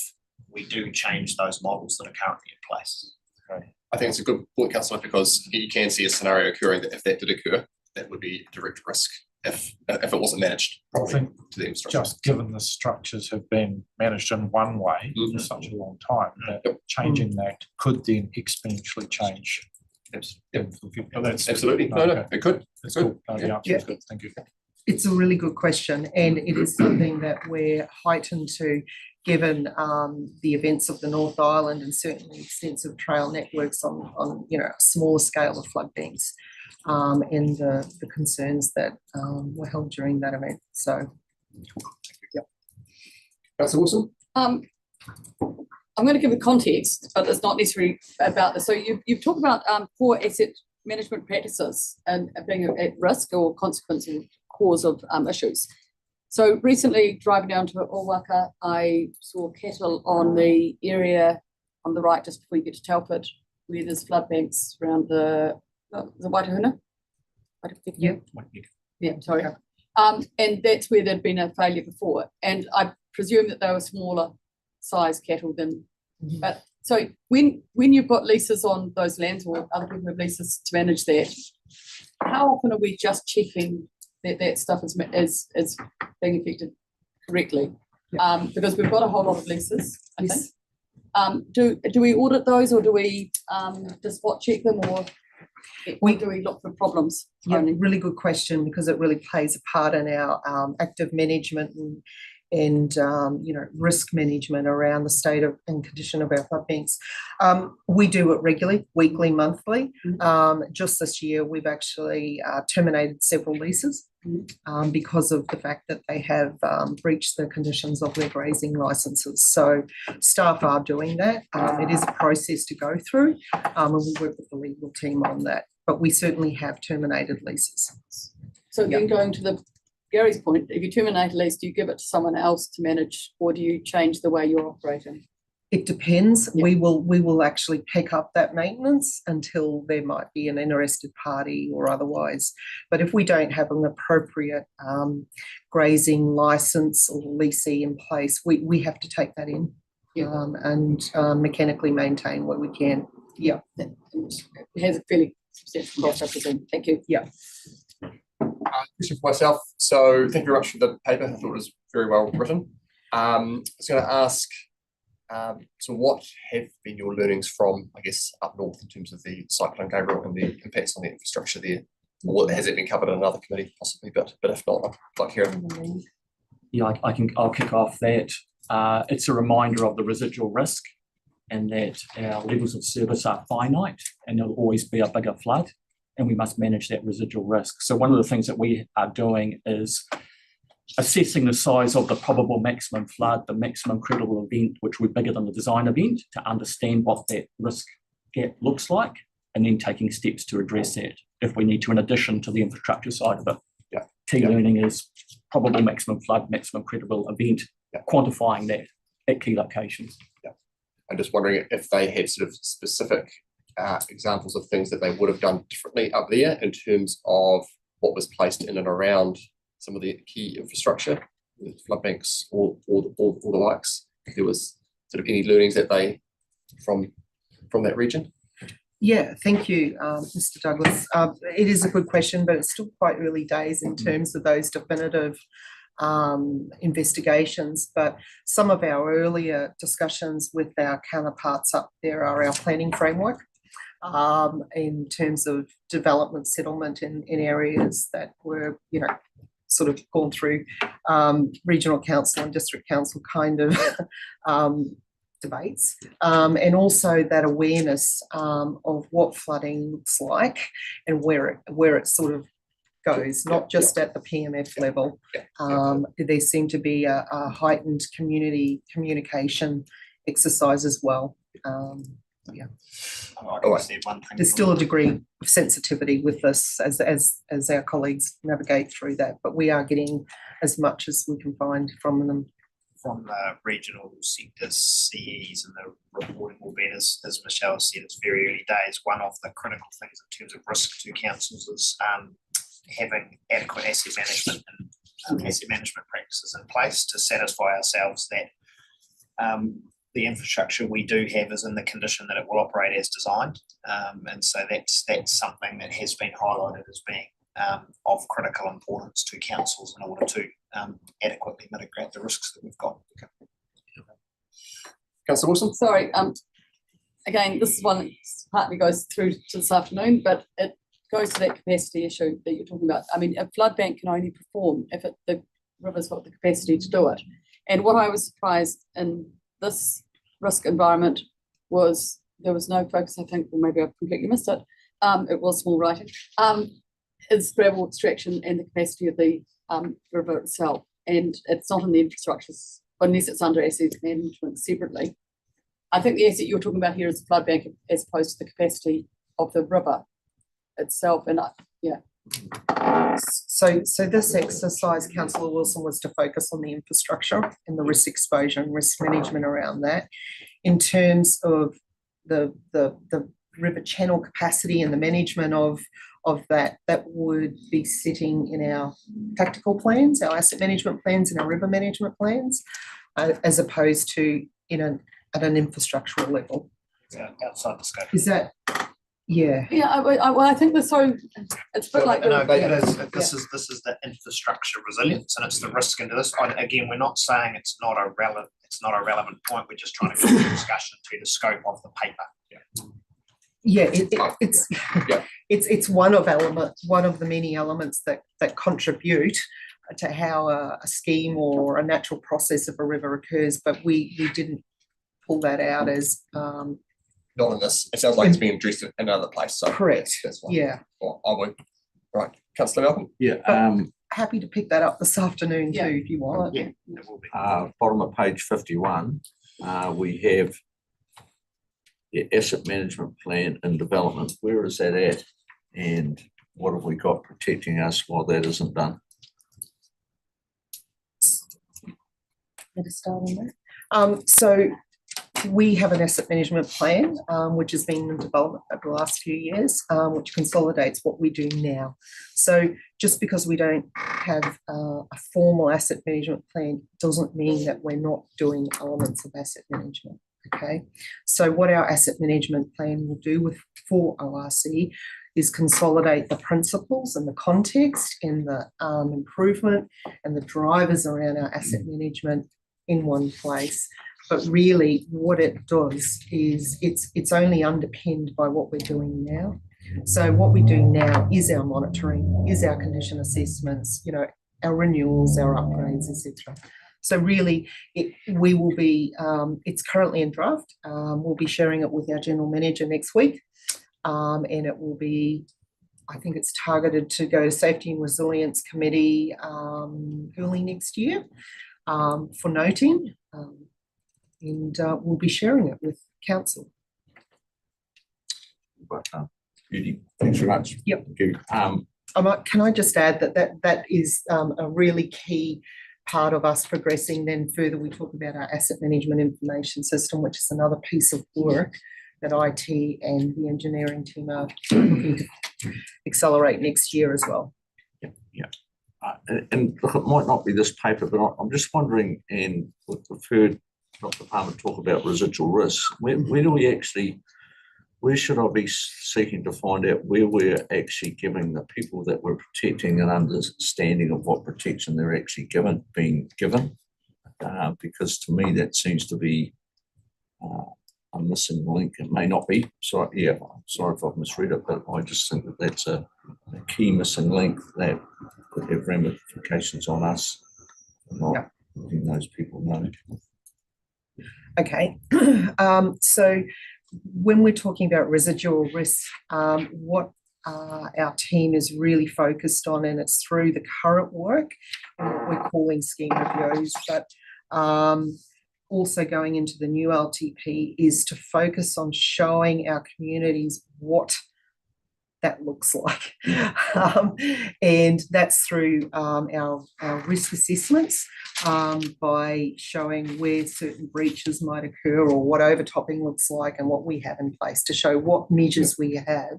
we do change those models that are currently in place. I think it's a good point, Councillor, because you can see a scenario occurring that if that did occur, that would be a direct risk if it wasn't managed I think to the infrastructure. just given the structures have been managed in one way for such a long time, that changing that could then exponentially change. Absolutely. No, it could. That's cool. No, the answer is good. Thank you. It's a really good question, and it is something that we're heightened to, given the events of the North Island and certainly extensive trail networks on a smaller scale of flood banks, and the concerns that were held during that event. So, yeah. Councillor Wilson? I'm going to give a context, but it's not necessarily about this. So you've talked about poor asset management practices and being at risk or consequence or cause of issues. So recently, driving down to Owaka, I saw cattle on the area on the right just before you get to Telford, where there's flood banks around the Waitahuna. Yeah, sorry. And that's where there'd been a failure before. And I presume that they were smaller size cattle than, but so when you've got leases on those lands or other people have leases to manage that, how often are we just checking that stuff is being affected correctly? Because we've got a whole lot of leases, I think. Do we audit those, or do we just spot check them, or do we look for problems? Yeah, really good question, because it really plays a part in our active management and risk management around the state of and condition of our flood banks. We do it regularly, weekly, monthly. Just this year, we've actually terminated several leases because of the fact that they have breached the conditions of their grazing licenses. So staff are doing that. It is a process to go through, and we work with the legal team on that. But we certainly have terminated leases. So then going to Gary's point, if you terminate a lease, do you give it to someone else to manage, or do you change the way you're operating? It depends. We will actually pick up that maintenance until there might be an interested party or otherwise. But if we don't have an appropriate grazing license or leasee in place, we have to take that in and mechanically maintain what we can. Yeah. It has a fairly substantial cost, I presume. Thank you. Yeah. Question for myself. So thank you very much for the paper. I thought it was very well written. I was going to ask, so what have been your learnings from, I guess, up north in terms of the cyclone Gabriel and the impacts on the infrastructure there? Or has it been covered in another committee possibly, but if not, I'd like to hear it. Yeah, I'll kick off that. It's a reminder of the residual risk, and that our levels of service are finite, and there'll always be a bigger flood, and we must manage that residual risk. So one of the things that we are doing is assessing the size of the probable maximum flood, the maximum credible event, which would be bigger than the design event, to understand what that risk gap looks like, and then taking steps to address that if we need to, in addition to the infrastructure side of it. Key learning is probable maximum flood, maximum credible event, quantifying that at key locations. I'm just wondering if they had sort of specific examples of things that they would have done differently up there in terms of what was placed in and around some of the key infrastructure, flood banks or the likes. If there was sort of any learnings that they from that region. Yeah, thank you, Mr. Douglas. It is a good question, but it's still quite early days in terms of those definitive investigations. But some of our earlier discussions with our counterparts up there are our planning framework in terms of development settlement in areas that were, sort of gone through regional council and district council kind of debates, and also that awareness of what flooding looks like and where it sort of goes, not just at the PMF level. There seemed to be a heightened community communication exercise as well. There's still a degree of sensitivity with this as our colleagues navigate through that, but we are getting as much as we can find from them from the regional sectors, CEs and the reporting will be, as Michelle said, it's very early days. One of the critical things in terms of risk to councils is having adequate asset management and asset management practices in place to satisfy ourselves that the infrastructure we do have is in the condition that it will operate as designed. And so that's something that has been highlighted as being of critical importance to councils in order to adequately mitigate the risks that we've got. Councillor Wilson? Sorry, again, this is one that partly goes through to this afternoon, but it goes to that capacity issue that you're talking about. I mean, a flood bank can only perform if the river's got the capacity to do it. And what I was surprised in this risk environment was there was no focus, I think, or maybe I've completely missed it. It was small writing. Is gravel extraction and the capacity of the river itself. And it's not in the infrastructures, unless it's under asset management separately. I think the asset you're talking about here is the flood bank as opposed to the capacity of the river itself. And So this exercise, Councillor Wilson, was to focus on the infrastructure and the risk exposure and risk management around that. In terms of the river channel capacity and the management of that would be sitting in our tactical plans, our asset management plans and our river management plans, as opposed to at an infrastructural level. Outside the scope. Is that, yeah. Yeah, well, I think it's a bit like. No, but it is, this is the infrastructure resilience and it's the risk into this. Again, we're not saying it's not a relevant point. We're just trying to get the discussion to the scope of the paper. Yeah, it's one of the many elements that contribute to how a scheme or a natural process of a river occurs, but we didn't pull that out as Not in this. It sounds like it's being addressed in another place. So correct. That's fine. Yeah. Well, I would. Right, Councillor Malcolm. Yeah, Happy to pick that up this afternoon too, if you want. Yeah, it will be. bottom of page 51, we have the asset management plan and development. Where is that at? And what have we got protecting us while that isn't done? So we have an asset management plan, which has been in development over the last few years, which consolidates what we do now. So just because we don't have a formal asset management plan doesn't mean that we're not doing elements of asset management. Okay, so what our asset management plan will do for ORC is consolidate the principles and the context and the improvement and the drivers around our asset management in one place. But really what it does is it's only underpinned by what we're doing now. So what we do now is our monitoring, is our condition assessments, our renewals, our upgrades, etc. So really we will be, it's currently in draft. We'll be sharing it with our general manager next week. And it will be, I think it's targeted to go to Safety and Resilience Committee early next year for noting. And we'll be sharing it with council. But, Judy, thanks very much. Yep. Thank you. Can I just add that is a really key part of us progressing. Then further, we talk about our asset management information system, which is another piece of work that IT and the engineering team are looking to accelerate next year as well. Yeah. And look, it might not be this paper, but I'm just wondering, and we've heard Dr. Palmer talk about residual risk. Where do we actually, where should I be seeking to find out where we're actually giving the people that we're protecting an understanding of what protection they're actually being given? Because to me, that seems to be a missing link. It may not be. So yeah, I'm sorry if I've misread it, but I just think that that's a key missing link that could have ramifications on us, not letting those people know. Okay, so when we're talking about residual risk, what our team is really focused on, and it's through the current work and what we're calling scheme reviews, but also going into the new LTP, is to focus on showing our communities what that looks like. And that's through our risk assessments, by showing where certain breaches might occur or what overtopping looks like and what we have in place to show what measures we have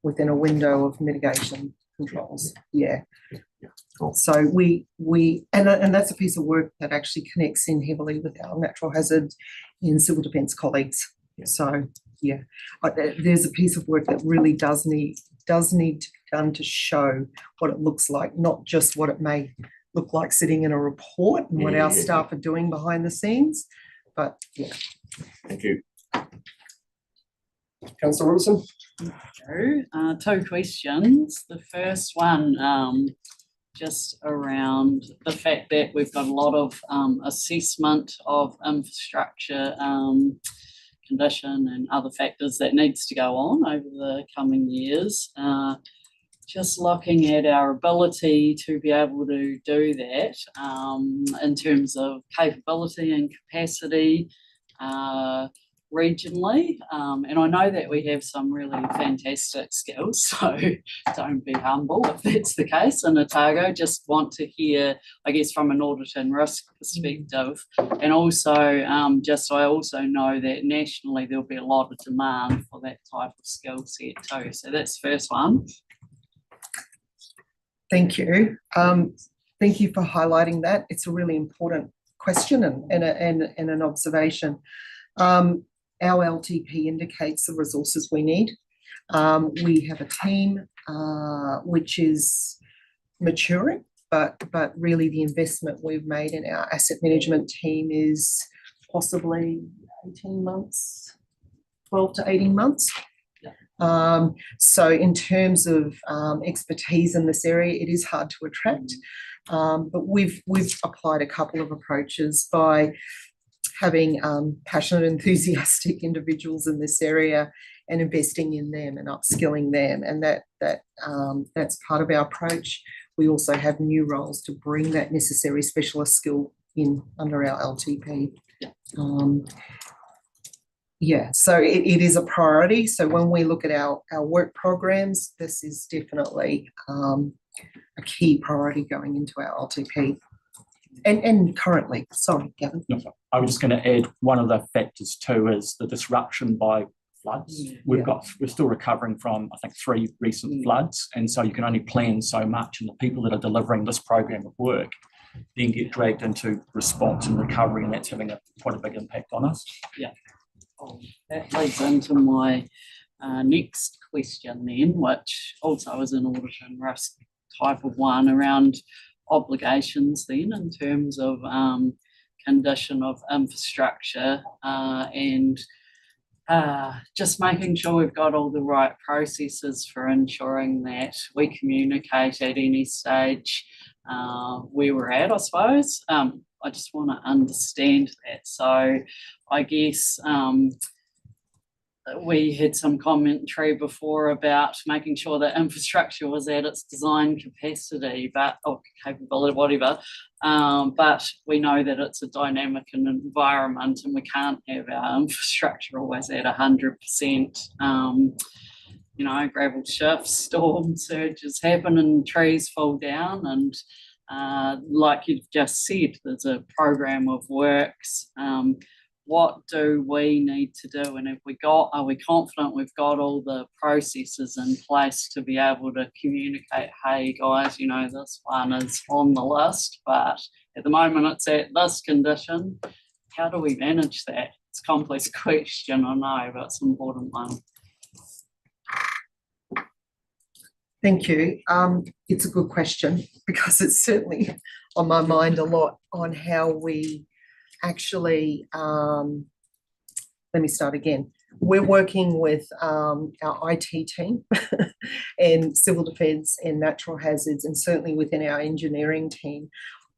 within a window of mitigation controls. Yeah. So and that's a piece of work that actually connects in heavily with our natural hazard and civil defence colleagues. So yeah, there's a piece of work that really does need to be done to show what it looks like, not just what it may look like sitting in a report and what our staff are doing behind the scenes. But yeah. Thank you. Councillor Wilson. Two questions. The first one, just around the fact that we've got a lot of assessment of infrastructure condition and other factors that needs to go on over the coming years. Just looking at our ability to be able to do that in terms of capability and capacity regionally. And I know that we have some really fantastic skills, so don't be humble if that's the case in Otago. Just want to hear, I guess, from an audit and risk perspective. And also, I also know that nationally there'll be a lot of demand for that type of skill set too. So that's the first one. Thank you. Thank you for highlighting that. It's a really important question and an observation. Our LTP indicates the resources we need. We have a team which is maturing, but really the investment we've made in our asset management team is possibly 18 months, 12 to 18 months. So in terms of expertise in this area, it is hard to attract, but we've applied a couple of approaches by having passionate, enthusiastic individuals in this area and investing in them and upskilling them, and that's part of our approach. We also have new roles to bring that necessary specialist skill in under our LTP. Yeah, so it is a priority. So when we look at our work programs, this is definitely a key priority going into our LTP. And currently, sorry, Gavin. No, I was just going to add one of the factors too is the disruption by floods. We're still recovering from, I think, 3 recent floods, and so you can only plan so much, and the people that are delivering this program of work then get dragged into response and recovery, and that's having quite a big impact on us. Yeah. That leads into my next question then, which also is an audit and risk type of one around obligations then in terms of condition of infrastructure and just making sure we've got all the right processes for ensuring that we communicate at any stage where we're at, I suppose. I just want to understand that. So I guess we had some commentary before about making sure that infrastructure was at its design capacity, or capability, whatever. But we know that it's a dynamic environment, and we can't have our infrastructure always at 100%. You know, gravel shifts, storm surges happen, and trees fall down, and like you've just said, there's a program of works. What do we need to do, and are we confident we've got all the processes in place to be able to communicate, hey guys, you know, this one is on the list, but at the moment it's at this condition. How do we manage that? It's a complex question, I know, but it's an important one. Thank you. It's a good question because it's certainly on my mind a lot on how we actually, let me start again. We're working with our IT team and civil defence and natural hazards, and certainly within our engineering team,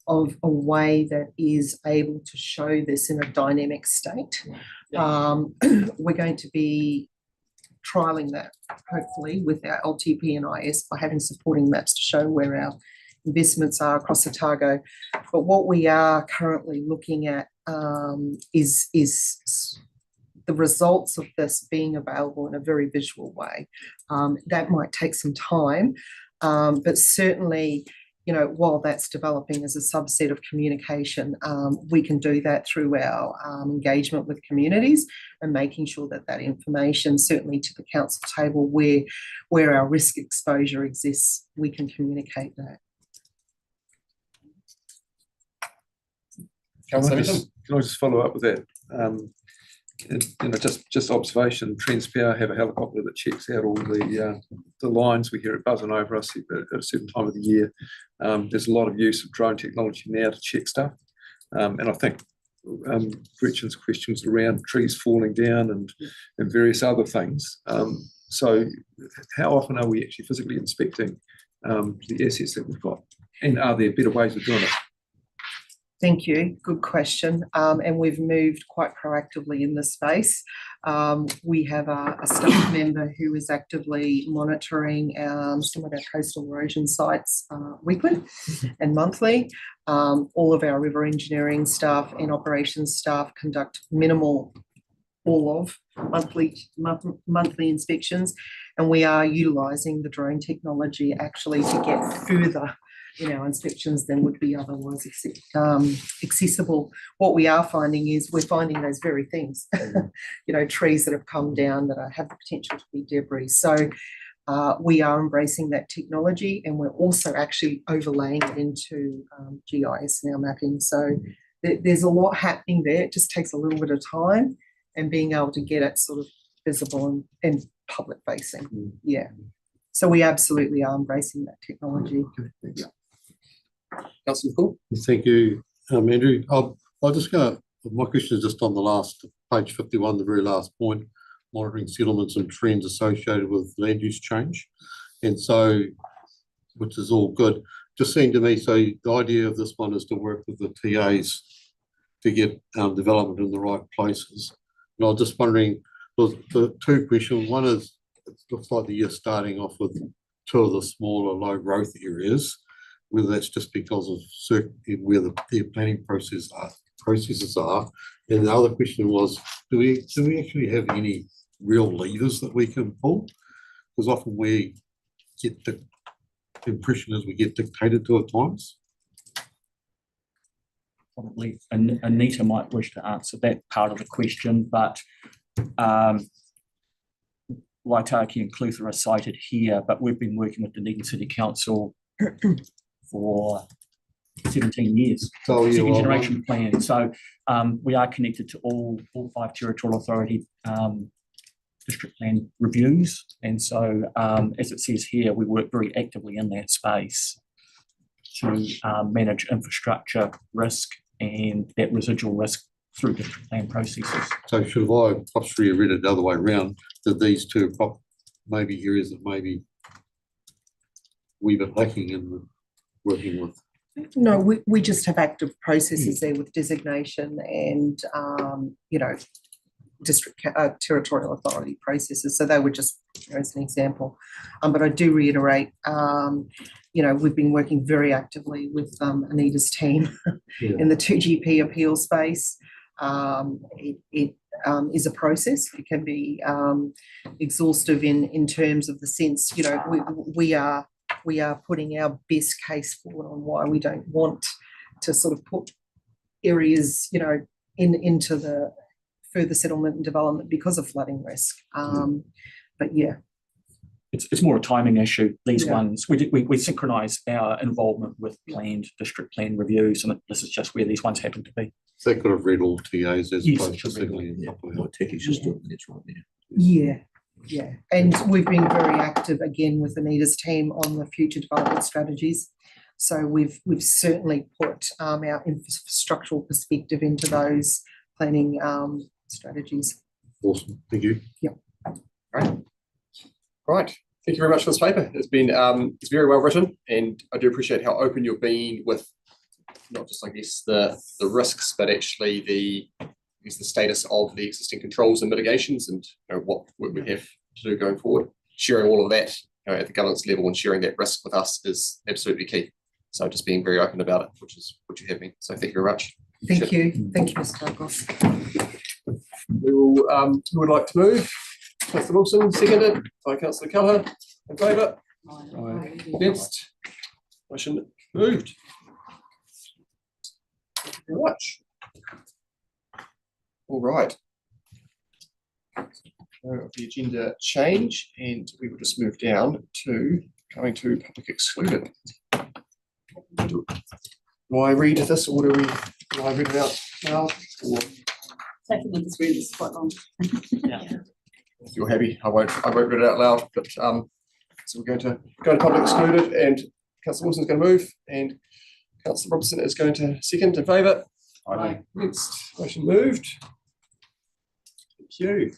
of a way that is able to show this in a dynamic state. We're going to be trialling that hopefully with our LTP and IS by having supporting maps to show where our investments are across Otago. But what we are currently looking at is the results of this being available in a very visual way. That might take some time, but certainly, you know, while that's developing as a subset of communication, we can do that through our engagement with communities and making sure that that information, certainly to the council table where our risk exposure exists, we can communicate that. Can I just follow up with that? Just observation, Transpower have a helicopter that checks out all the lines. We hear it buzzing over us at a certain time of the year. There's a lot of use of drone technology now to check stuff. And I think Gretchen's questions around trees falling down and various other things. So how often are we actually physically inspecting the assets that we've got? And are there better ways of doing it? Thank you. Good question. And we've moved quite proactively in this space. We have a staff member who is actively monitoring some of our coastal erosion sites weekly and monthly. All of our river engineering staff and operations staff conduct monthly inspections, and we are utilising the drone technology actually to get further in our inspections than would be otherwise accessible. What we are finding is we're finding those very things, you know, trees that have come down that have the potential to be debris. So we are embracing that technology, and we're also actually overlaying it into GIS now mapping. So there's a lot happening there. It just takes a little bit of time and being able to get it sort of visible and public facing. Yeah. So we absolutely are embracing that technology. Yeah. Councillor Cool. Thank you, Andrew. I'll just go, my question is just on the last page 51, the very last point, monitoring settlements and trends associated with land use change. And so, which is all good. Just seemed to me, so the idea of this one is to work with the TAs to get development in the right places. And I was just wondering, the two questions. One is, it looks like the year starting off with two of the smaller low growth areas, whether that's just because of where their planning processes are. And the other question was, do we actually have any real levers that we can pull? Because often we get the impression as we get dictated to at times. Probably Anita might wish to answer that part of the question, but Waitaki and Clutha are cited here, but we've been working with Dunedin City Council for 17 years, second generation plan. So we are connected to all 5 territorial authority district plan reviews. And so as it says here, we work very actively in that space to manage infrastructure risk and that residual risk through district plan processes. So should I possibly read it the other way around, that these two maybe areas that maybe we've been lacking in working with? No, we just have active processes there with designation and, you know, district territorial authority processes. So they were just, as an example. But I do reiterate, you know, we've been working very actively with Anita's team in the 2GP appeal space. It is a process. It can be exhaustive in terms of the sense, you know, we are putting our best case forward on why we don't want to sort of put areas, you know, into the further settlement and development because of flooding risk. But yeah. It's more a timing issue, these ones. We synchronise our involvement with planned district plan reviews, and this is just where these ones happen to be. So they could have read all TAs as opposed to signaling. Techie's just doing it right now. Yeah, and we've been very active again with Anita's team on the future development strategies. So we've certainly put our infrastructural perspective into those planning strategies. Awesome, thank you. Yep. Right. Thank you very much for this paper. It's been it's very well written, and I do appreciate how open you've been with not just, I guess, the risks, but actually the status of the existing controls and mitigations, and you know, what we have to do going forward. Sharing all of that, you know, at the governance level and sharing that risk with us is absolutely key. So just being very open about it, which is what you have been. So thank you very much. Thank you. Thank you, Mr. Douglas. we will, who would like to move? Councillor Wilson, seconded by Councillor Callaghan, in favour? Against? Motion moved. Thank you very much. All right. So the agenda change, and we will just move down to going to public excluded. Do I read this, or do I read it out now? Or Taking them to read this quite long. if you're happy, I won't read it out loud, but so we're going to go to public excluded, and Councillor Wilson's going to move, and Councillor Robertson is going to second in favour. Aye. Against, motion moved. Thank you.